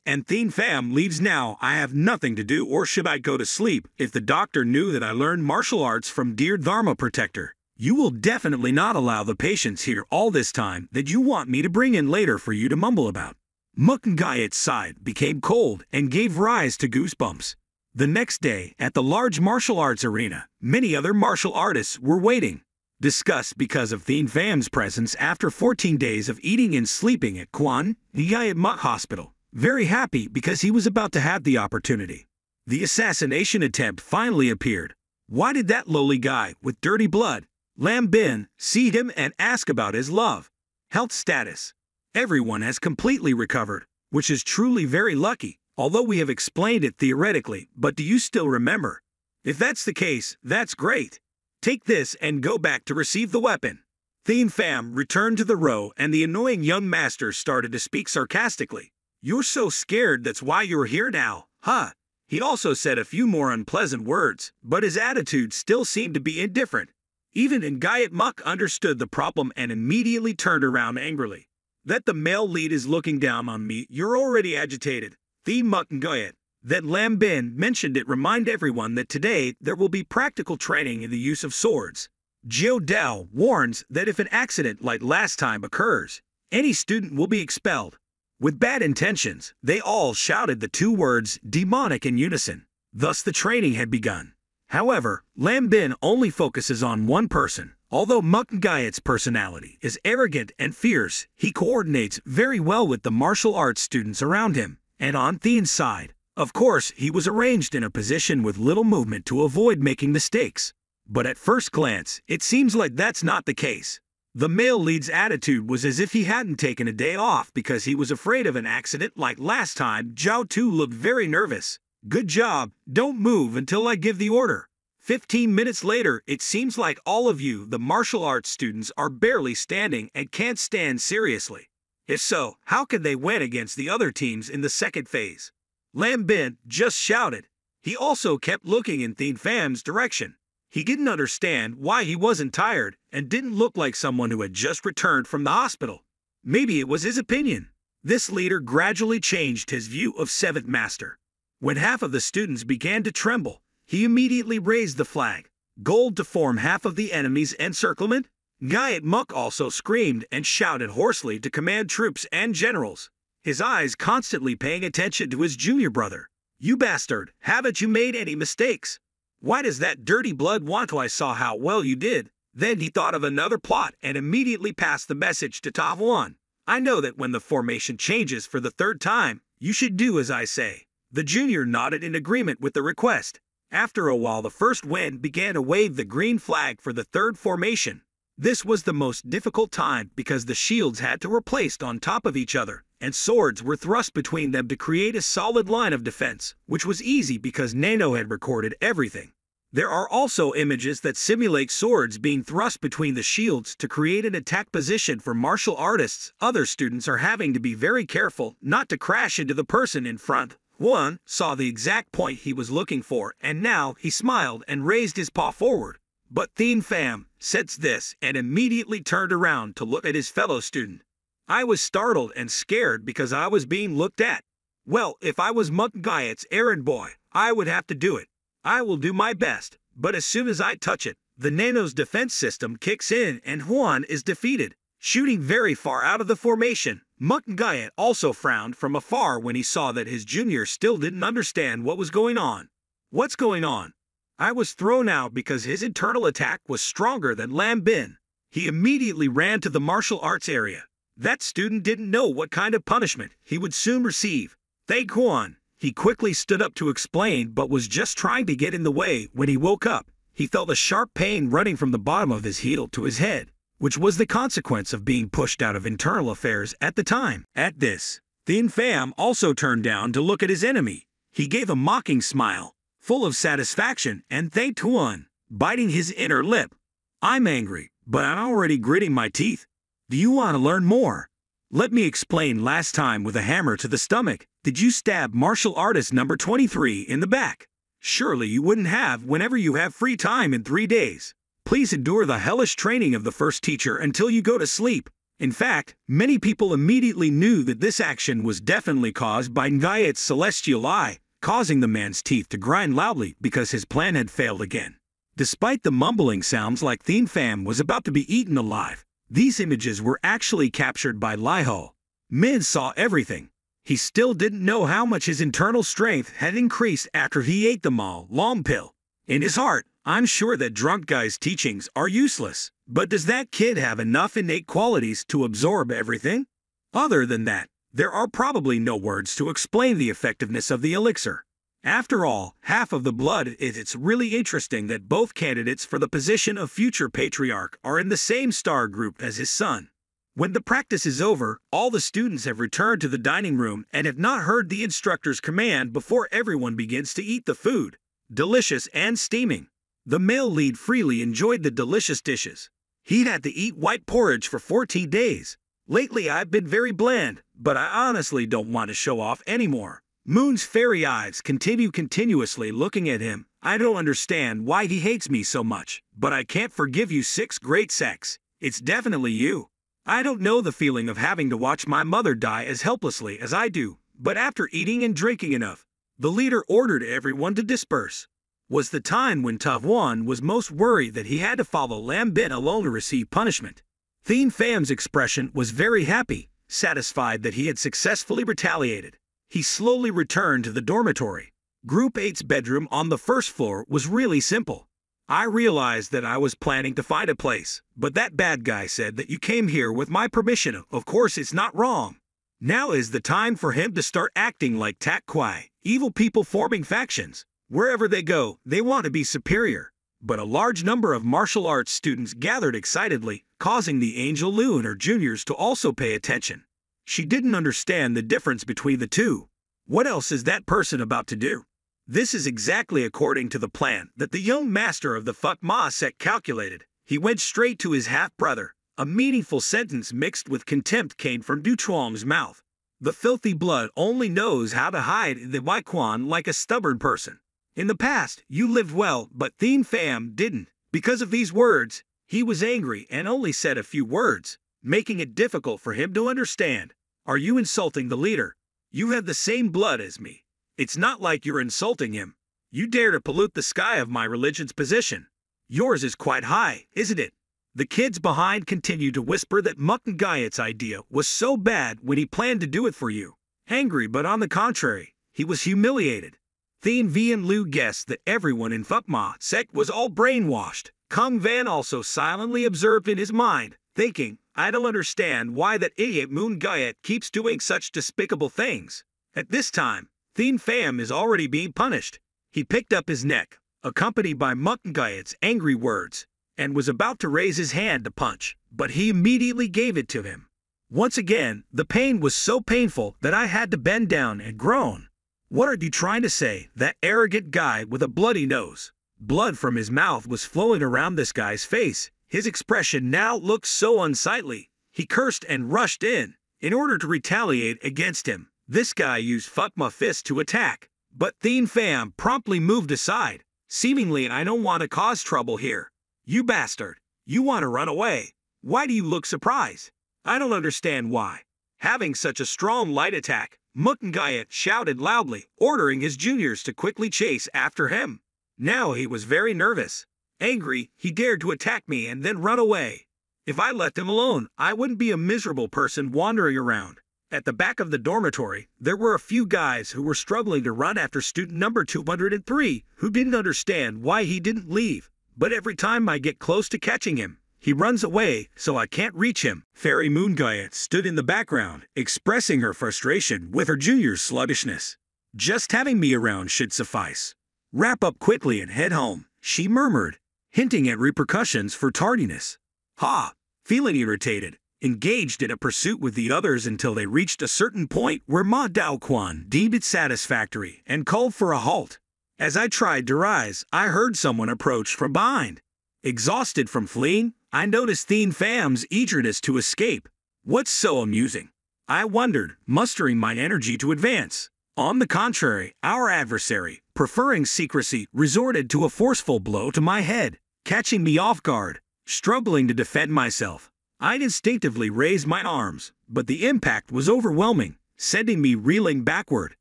and Thien Pham leaves now. I have nothing to do, or should I go to sleep? If the doctor knew that I learned martial arts from dear Dharma Protector, you will definitely not allow the patients here all this time that you want me to bring in later for you to mumble about. Mukngayat's side became cold and gave rise to goosebumps. The next day, at the large martial arts arena, many other martial artists were waiting. Disgust because of Thien Pham's presence after 14 days of eating and sleeping at Kwan Ngayat Muk Hospital. Very happy because he was about to have the opportunity. The assassination attempt finally appeared. Why did that lowly guy with dirty blood, Lam Bin, see him and ask about his love? Health status. Everyone has completely recovered, which is truly very lucky, although we have explained it theoretically, but do you still remember? If that's the case, that's great. Take this and go back to receive the weapon. Thien Pham returned to the row and the annoying young master started to speak sarcastically. You're so scared that's why you're here now, huh? He also said a few more unpleasant words, but his attitude still seemed to be indifferent. Even Ngayat Muk understood the problem and immediately turned around angrily. That the male lead is looking down on me, you're already agitated. Thien Muk Ngayat. That Lam Bin mentioned it remind everyone that today there will be practical training in the use of swords. Jiao Dao warns that if an accident like last time occurs, any student will be expelled. With bad intentions, they all shouted the 2 words demonic in unison. Thus the training had begun. However, Lam Bin only focuses on one person. Although Mukngayat's personality is arrogant and fierce, he coordinates very well with the martial arts students around him. And on Thien's side, of course, he was arranged in a position with little movement to avoid making mistakes. But at first glance, it seems like that's not the case. The male lead's attitude was as if he hadn't taken a day off because he was afraid of an accident like last time. Zhao Tu looked very nervous. Good job, don't move until I give the order. 15 minutes later, it seems like all of you, the martial arts students, are barely standing and can't stand seriously. If so, how could they win against the other teams in the second phase? Lam Bin just shouted. He also kept looking in Thien Pham's direction. He didn't understand why he wasn't tired and didn't look like someone who had just returned from the hospital. Maybe it was his opinion. This leader gradually changed his view of 7th Master. When half of the students began to tremble, he immediately raised the flag, gold to form half of the enemy's encirclement. Ngayat Muk also screamed and shouted hoarsely to command troops and generals, his eyes constantly paying attention to his junior brother. You bastard, haven't you made any mistakes? Why does that dirty blood want to? I saw how well you did. Then he thought of another plot and immediately passed the message to Top 1. I know that when the formation changes for the 3rd time, you should do as I say. The junior nodded in agreement with the request. After a while, the first wind began to wave the green flag for the 3rd formation. This was the most difficult time because the shields had to be placed on top of each other, and swords were thrust between them to create a solid line of defense, which was easy because Nano had recorded everything. There are also images that simulate swords being thrust between the shields to create an attack position for martial artists. Other students are having to be very careful not to crash into the person in front. One saw the exact point he was looking for, and now he smiled and raised his paw forward. But Thien Pham sensed this and immediately turned around to look at his fellow student. I was startled and scared because I was being looked at. Well, if I was Mukngayat's errand boy, I would have to do it. I will do my best, but as soon as I touch it, The Nano's defense system kicks in and Huan is defeated, shooting very far out of the formation. Gayet also frowned from afar when he saw that his junior still didn't understand what was going on. What's going on? I was thrown out because his internal attack was stronger than Lam Bin. He immediately ran to the martial arts area. That student didn't know what kind of punishment he would soon receive. Thank Huan. He quickly stood up to explain but was just trying to get in the way when he woke up. He felt a sharp pain running from the bottom of his heel to his head, which was the consequence of being pushed out of internal affairs at the time. At this, Thin Pham also turned down to look at his enemy. He gave a mocking smile, full of satisfaction, and thanked Huan, biting his inner lip. I'm angry, but I'm already gritting my teeth. Do you want to learn more? Let me explain. Last time with a hammer to the stomach, did you stab martial artist number 23 in the back? Surely you wouldn't have whenever you have free time in 3 days. Please endure the hellish training of the first teacher until you go to sleep. In fact, many people immediately knew that this action was definitely caused by Ngayet's celestial eye, causing the man's teeth to grind loudly because his plan had failed again. Despite the mumbling sounds like Thin Pham was about to be eaten alive, these images were actually captured by Liho. Min saw everything. He still didn't know how much his internal strength had increased after he ate the Mal Long pill. In his heart, I'm sure that drunk guy's teachings are useless, but does that kid have enough innate qualities to absorb everything? Other than that, there are probably no words to explain the effectiveness of the elixir. After all, half of the blood is. It's really interesting that both candidates for the position of future patriarch are in the same star group as his son. When the practice is over, all the students have returned to the dining room and have not heard the instructor's command before everyone begins to eat the food. Delicious and steaming. The male lead freely enjoyed the delicious dishes. He'd had to eat white porridge for 14 days. Lately I've been very bland, but I honestly don't want to show off anymore. Moon's fairy eyes continue continuously looking at him. I don't understand why he hates me so much, but I can't forgive you. 6 great sex. It's definitely you. I don't know the feeling of having to watch my mother die as helplessly as I do, but after eating and drinking enough, the leader ordered everyone to disperse. Was the time when Tavwan was most worried that he had to follow Lam Bin alone to receive punishment. Thin Pham's expression was very happy, satisfied that he had successfully retaliated. He slowly returned to the dormitory. Group 8's bedroom on the first floor was really simple. I realized that I was planning to find a place, but that bad guy said that you came here with my permission. Of course it's not wrong. Now is the time for him to start acting like Tak Kwai, evil people forming factions. Wherever they go, they want to be superior. But a large number of martial arts students gathered excitedly, causing the Angel Lu and her juniors to also pay attention. She didn't understand the difference between the two. What else is that person about to do? This is exactly according to the plan that the young master of the Fuck Ma sect calculated. He went straight to his half-brother. A meaningful sentence mixed with contempt came from Du Chuang's mouth. The filthy blood only knows how to hide the Waiquan like a stubborn person. In the past, you lived well, but Thin Pham didn't. Because of these words, he was angry and only said a few words, making it difficult for him to understand. Are you insulting the leader? You have the same blood as me. It's not like you're insulting him. You dare to pollute the sky of my religion's position. Yours is quite high, isn't it? The kids behind continued to whisper that Mukden Gayet's idea was so bad when he planned to do it for you. Angry, but on the contrary, he was humiliated. Thien Vien Lu guessed that everyone in Phukma sect was all brainwashed. Kung Van also silently observed in his mind, thinking, I don't understand why that idiot Moon Gayet keeps doing such despicable things. At this time, Thin Pham is already being punished. He picked up his neck, accompanied by Mukden Gayet's angry words, and was about to raise his hand to punch, but he immediately gave it to him. Once again, the pain was so painful that I had to bend down and groan. What are you trying to say, that arrogant guy with a bloody nose? Blood from his mouth was flowing around this guy's face. His expression now looked so unsightly. He cursed and rushed in order to retaliate against him. This guy used Phukma fist to attack, but Thin Pham promptly moved aside. Seemingly, I don't want to cause trouble here. You bastard. You want to run away. Why do you look surprised? I don't understand why. Having such a strong light attack, Mukden Gayet shouted loudly, ordering his juniors to quickly chase after him. Now he was very nervous. Angry, he dared to attack me and then run away. If I left him alone, I wouldn't be a miserable person wandering around. At the back of the dormitory, there were a few guys who were struggling to run after student number 203, who didn't understand why he didn't leave. But every time I get close to catching him, he runs away, so I can't reach him. Fairy Moongayet stood in the background, expressing her frustration with her junior's sluggishness. Just having me around should suffice. Wrap up quickly and head home, she murmured, hinting at repercussions for tardiness. Ha! Feeling irritated, engaged in a pursuit with the others until they reached a certain point where Ma Daoquan deemed it satisfactory and called for a halt. As I tried to rise, I heard someone approach from behind. Exhausted from fleeing, I noticed Thien Pham's eagerness to escape. What's so amusing? I wondered, mustering my energy to advance. On the contrary, our adversary, preferring secrecy, resorted to a forceful blow to my head, catching me off guard. Struggling to defend myself, I'd instinctively raised my arms, but the impact was overwhelming, sending me reeling backward.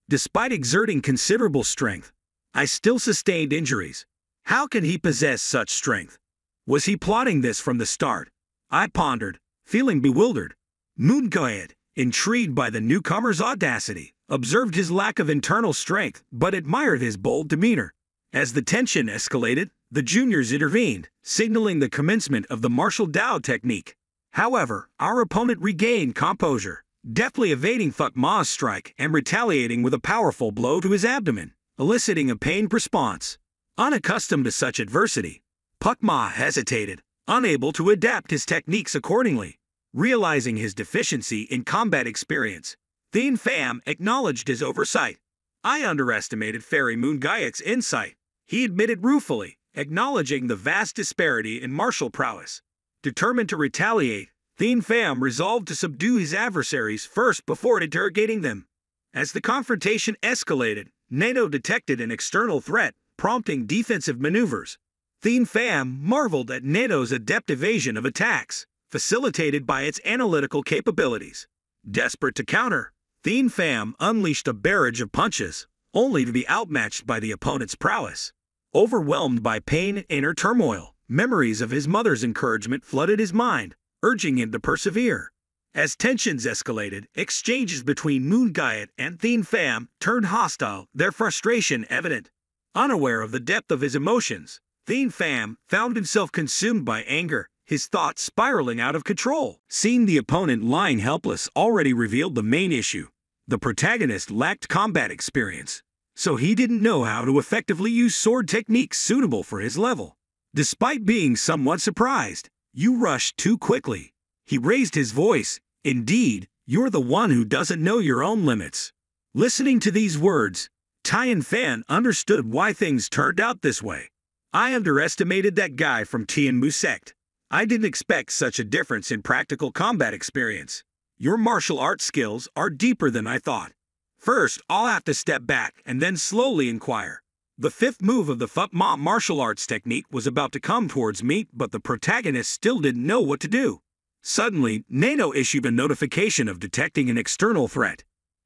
Despite exerting considerable strength, I still sustained injuries. How can he possess such strength? Was he plotting this from the start? I pondered, feeling bewildered. Moongayet, intrigued by the newcomer's audacity, observed his lack of internal strength but admired his bold demeanor. As the tension escalated, the juniors intervened, signaling the commencement of the martial Dao technique. However, our opponent regained composure, deftly evading Fuck Ma's strike and retaliating with a powerful blow to his abdomen, eliciting a pained response. Unaccustomed to such adversity, Puck Ma hesitated, unable to adapt his techniques accordingly. Realizing his deficiency in combat experience, Thien Pham acknowledged his oversight. I underestimated Fairy Moongayet's insight. He admitted ruefully, acknowledging the vast disparity in martial prowess. Determined to retaliate, Thien Pham resolved to subdue his adversaries first before interrogating them. As the confrontation escalated, Nano detected an external threat, prompting defensive maneuvers. Thien Pham marveled at Nano's adept evasion of attacks, facilitated by its analytical capabilities. Desperate to counter, Thien Pham unleashed a barrage of punches, only to be outmatched by the opponent's prowess. Overwhelmed by pain and inner turmoil, memories of his mother's encouragement flooded his mind, urging him to persevere. As tensions escalated, exchanges between Moongayet and Thien Pham turned hostile, their frustration evident. Unaware of the depth of his emotions, Thien Pham found himself consumed by anger, his thoughts spiraling out of control. Seeing the opponent lying helpless already revealed the main issue. The protagonist lacked combat experience, so he didn't know how to effectively use sword techniques suitable for his level. Despite being somewhat surprised, "You rushed too quickly." He raised his voice. "Indeed, you're the one who doesn't know your own limits." Listening to these words, Thien Pham understood why things turned out this way. I underestimated that guy from Tianmu Sect. I didn't expect such a difference in practical combat experience. Your martial arts skills are deeper than I thought. First, I'll have to step back and then slowly inquire. The fifth move of the Fuck Ma martial arts technique was about to come towards me, but the protagonist still didn't know what to do. Suddenly, Nano issued a notification of detecting an external threat.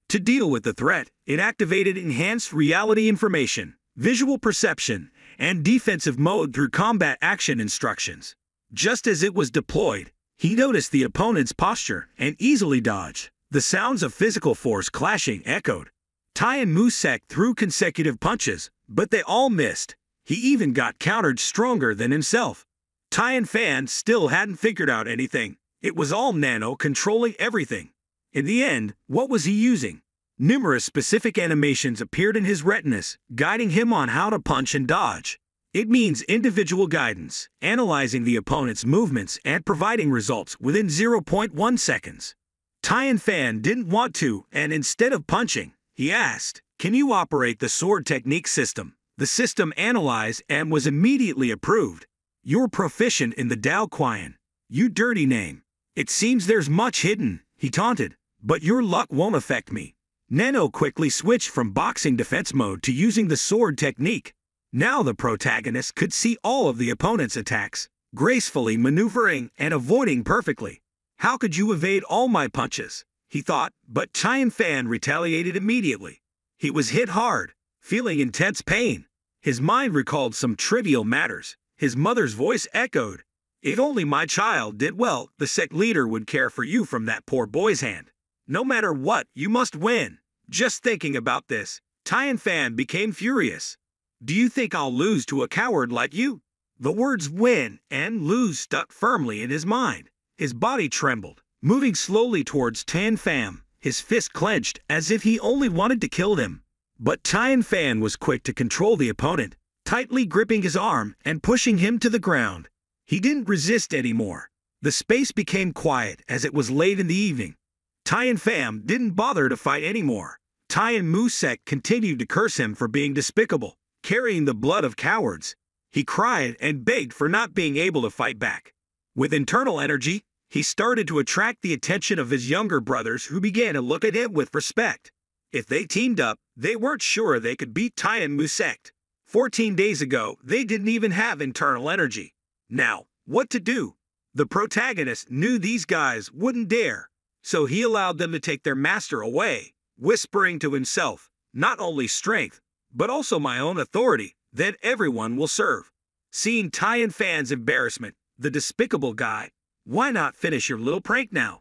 To deal with the threat, it activated enhanced reality information, visual perception, and defensive mode through combat action instructions. Just as it was deployed, he noticed the opponent's posture and easily dodged. The sounds of physical force clashing echoed. Tianmu Sect threw consecutive punches, but they all missed. He even got countered stronger than himself. Thien Pham still hadn't figured out anything. It was all Nano controlling everything. In the end, what was he using? Numerous specific animations appeared in his retinas, guiding him on how to punch and dodge. It means individual guidance, analyzing the opponent's movements and providing results within 0.1 seconds. Thien Pham didn't want to, and instead of punching, he asked, "Can you operate the sword technique system?" The system analyzed and was immediately approved. "You're proficient in the Dao Qian. You dirty name. It seems there's much hidden," he taunted, "but your luck won't affect me." Nano quickly switched from boxing defense mode to using the sword technique. Now the protagonist could see all of the opponent's attacks, gracefully maneuvering and avoiding perfectly. "How could you evade all my punches?" he thought, but Thien Pham retaliated immediately. He was hit hard, feeling intense pain. His mind recalled some trivial matters. His mother's voice echoed. If only my child did well, the sect leader would care for you from that poor boy's hand. No matter what, you must win. Just thinking about this, Tian Fan became furious. Do you think I'll lose to a coward like you? The words win and lose stuck firmly in his mind. His body trembled, moving slowly towards Tian Fan, his fist clenched as if he only wanted to kill him. But Tian Fan was quick to control the opponent, tightly gripping his arm and pushing him to the ground. He didn't resist anymore. The space became quiet as it was late in the evening. Tian Fan didn't bother to fight anymore. Tian Mu Sect continued to curse him for being despicable, carrying the blood of cowards. He cried and begged for not being able to fight back. With internal energy, he started to attract the attention of his younger brothers, who began to look at him with respect. If they teamed up, they weren't sure they could beat Tian Mu Sect. 14 days ago, they didn't even have internal energy. Now, what to do? The protagonist knew these guys wouldn't dare, so he allowed them to take their master away, whispering to himself, not only strength, but also my own authority, then everyone will serve. Seeing Tian Fan's embarrassment, the despicable guy, why not finish your little prank now?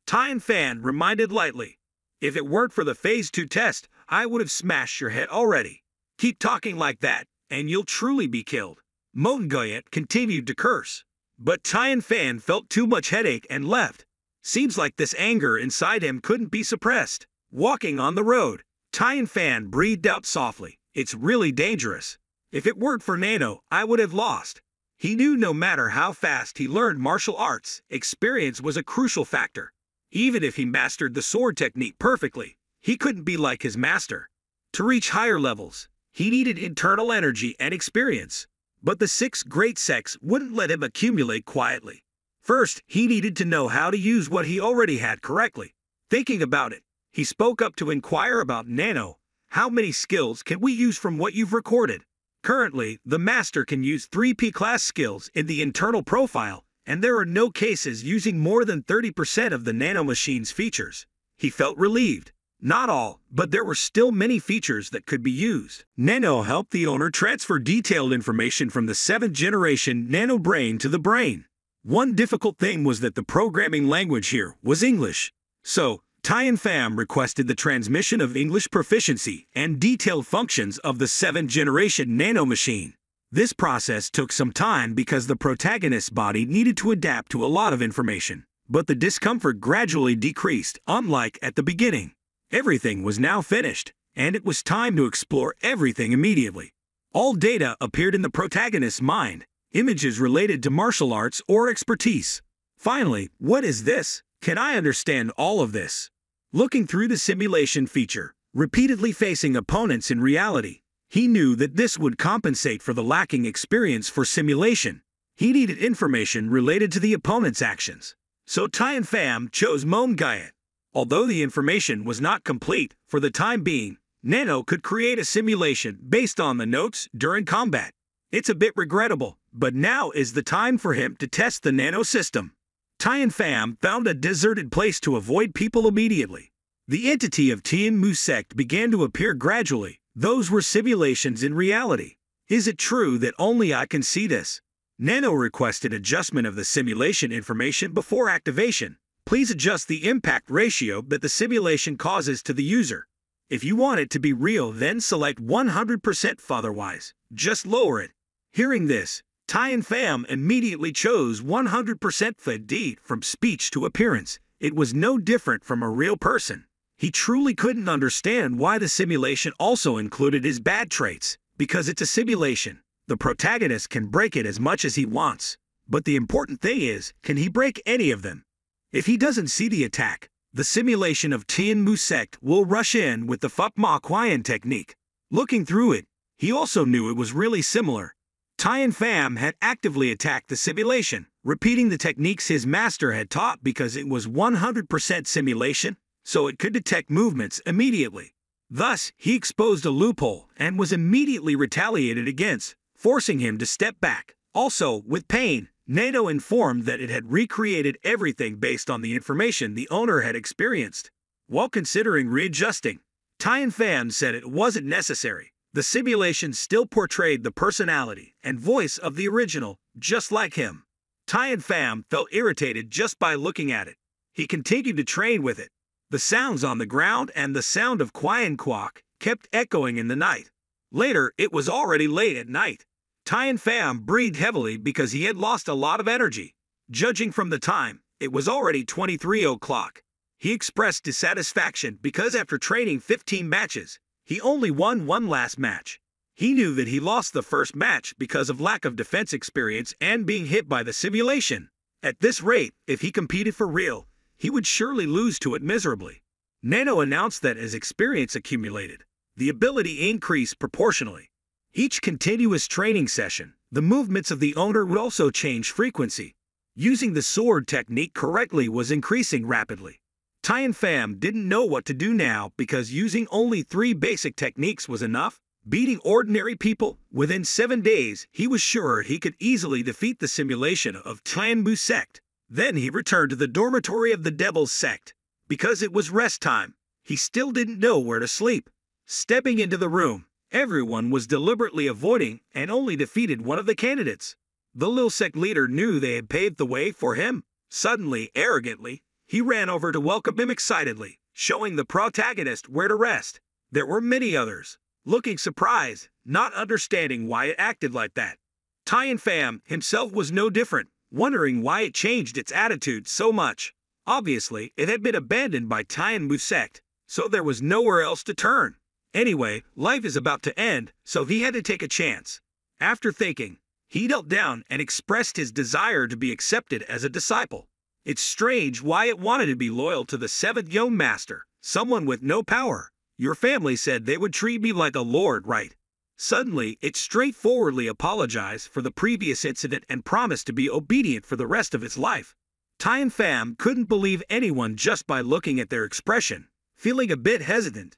Tian Fan reminded lightly. If it weren't for the Phase 2 test, I would have smashed your head already. Keep talking like that, and you'll truly be killed. Manga continued to curse. But Tian Fan felt too much headache and left. Seems like this anger inside him couldn't be suppressed. Walking on the road, Tian Fan breathed out softly. It's really dangerous. If it weren't for Nano, I would have lost. He knew no matter how fast he learned martial arts, experience was a crucial factor. Even if he mastered the sword technique perfectly, he couldn't be like his master. To reach higher levels, he needed internal energy and experience. But the 6 great sects wouldn't let him accumulate quietly. First, he needed to know how to use what he already had correctly. Thinking about it, he spoke up to inquire about Nano. How many skills can we use from what you've recorded? Currently, the master can use 3P class skills in the internal profile, and there are no cases using more than 30% of the Nano machine's features. He felt relieved. Not all, but there were still many features that could be used. Nano helped the owner transfer detailed information from the 7th generation Nano brain to the brain. One difficult thing was that the programming language here was English. So, Tian Fan requested the transmission of English proficiency and detailed functions of the 7th generation Nano machine. This process took some time because the protagonist's body needed to adapt to a lot of information, but the discomfort gradually decreased, unlike at the beginning. Everything was now finished, and it was time to explore everything immediately. All data appeared in the protagonist's mind, images related to martial arts or expertise. Finally, what is this? Can I understand all of this? Looking through the simulation feature, repeatedly facing opponents in reality, he knew that this would compensate for the lacking experience for simulation. He needed information related to the opponent's actions. So Tian Fan chose Manga. Although the information was not complete, for the time being, Nano could create a simulation based on the notes during combat. It's a bit regrettable, but now is the time for him to test the Nano system. Tian Fan found a deserted place to avoid people immediately. The entity of Tian Mu Sect began to appear gradually. Those were simulations in reality. Is it true that only I can see this? Nano requested adjustment of the simulation information before activation. Please adjust the impact ratio that the simulation causes to the user. If you want it to be real, then select 100%, otherwise, just lower it. Hearing this, Tian Fan immediately chose 100% FD from speech to appearance. It was no different from a real person. He truly couldn't understand why the simulation also included his bad traits. Because it's a simulation, the protagonist can break it as much as he wants. But the important thing is, can he break any of them? If he doesn't see the attack, the simulation of Tian Mu Sect will rush in with the Fuck Ma Qian technique. Looking through it, he also knew it was really similar. Tian Fan had actively attacked the simulation, repeating the techniques his master had taught because it was 100% simulation, so it could detect movements immediately. Thus, he exposed a loophole and was immediately retaliated against, forcing him to step back. Also, with pain, Nano informed that it had recreated everything based on the information the owner had experienced. While considering readjusting, Tian Fan said it wasn't necessary. The simulation still portrayed the personality and voice of the original, just like him. Tian Pham felt irritated just by looking at it. He continued to train with it. The sounds on the ground and the sound of Quian Quoc kept echoing in the night. Later, it was already late at night. Tian Pham breathed heavily because he had lost a lot of energy. Judging from the time, it was already 23 o'clock. He expressed dissatisfaction because after training 15 matches, he only won one last match. He knew that he lost the first match because of lack of defense experience and being hit by the simulation. At this rate, if he competed for real, he would surely lose to it miserably. Nano announced that as experience accumulated, the ability increased proportionally. Each continuous training session, the movements of the owner would also change frequency. Using the sword technique correctly was increasing rapidly. Tian Pham didn't know what to do now because using only 3 basic techniques was enough. Beating ordinary people, within 7 days, he was sure he could easily defeat the simulation of Tianmu Sect. Then he returned to the dormitory of the Devil's Sect. Because it was rest time, he still didn't know where to sleep. Stepping into the room, everyone was deliberately avoiding and only defeated one of the candidates. The Lil Sect leader knew they had paved the way for him. Suddenly, arrogantly, he ran over to welcome him excitedly, showing the protagonist where to rest. There were many others, looking surprised, not understanding why it acted like that. Tian Pham himself was no different, wondering why it changed its attitude so much. Obviously, it had been abandoned by Tianmu Sect, so there was nowhere else to turn. Anyway, life is about to end, so he had to take a chance. After thinking, he knelt down and expressed his desire to be accepted as a disciple. It's strange why it wanted to be loyal to the 7th young master, someone with no power. Your family said they would treat me like a lord, right? Suddenly, it straightforwardly apologized for the previous incident and promised to be obedient for the rest of its life. Tian Pham couldn't believe anyone just by looking at their expression. Feeling a bit hesitant,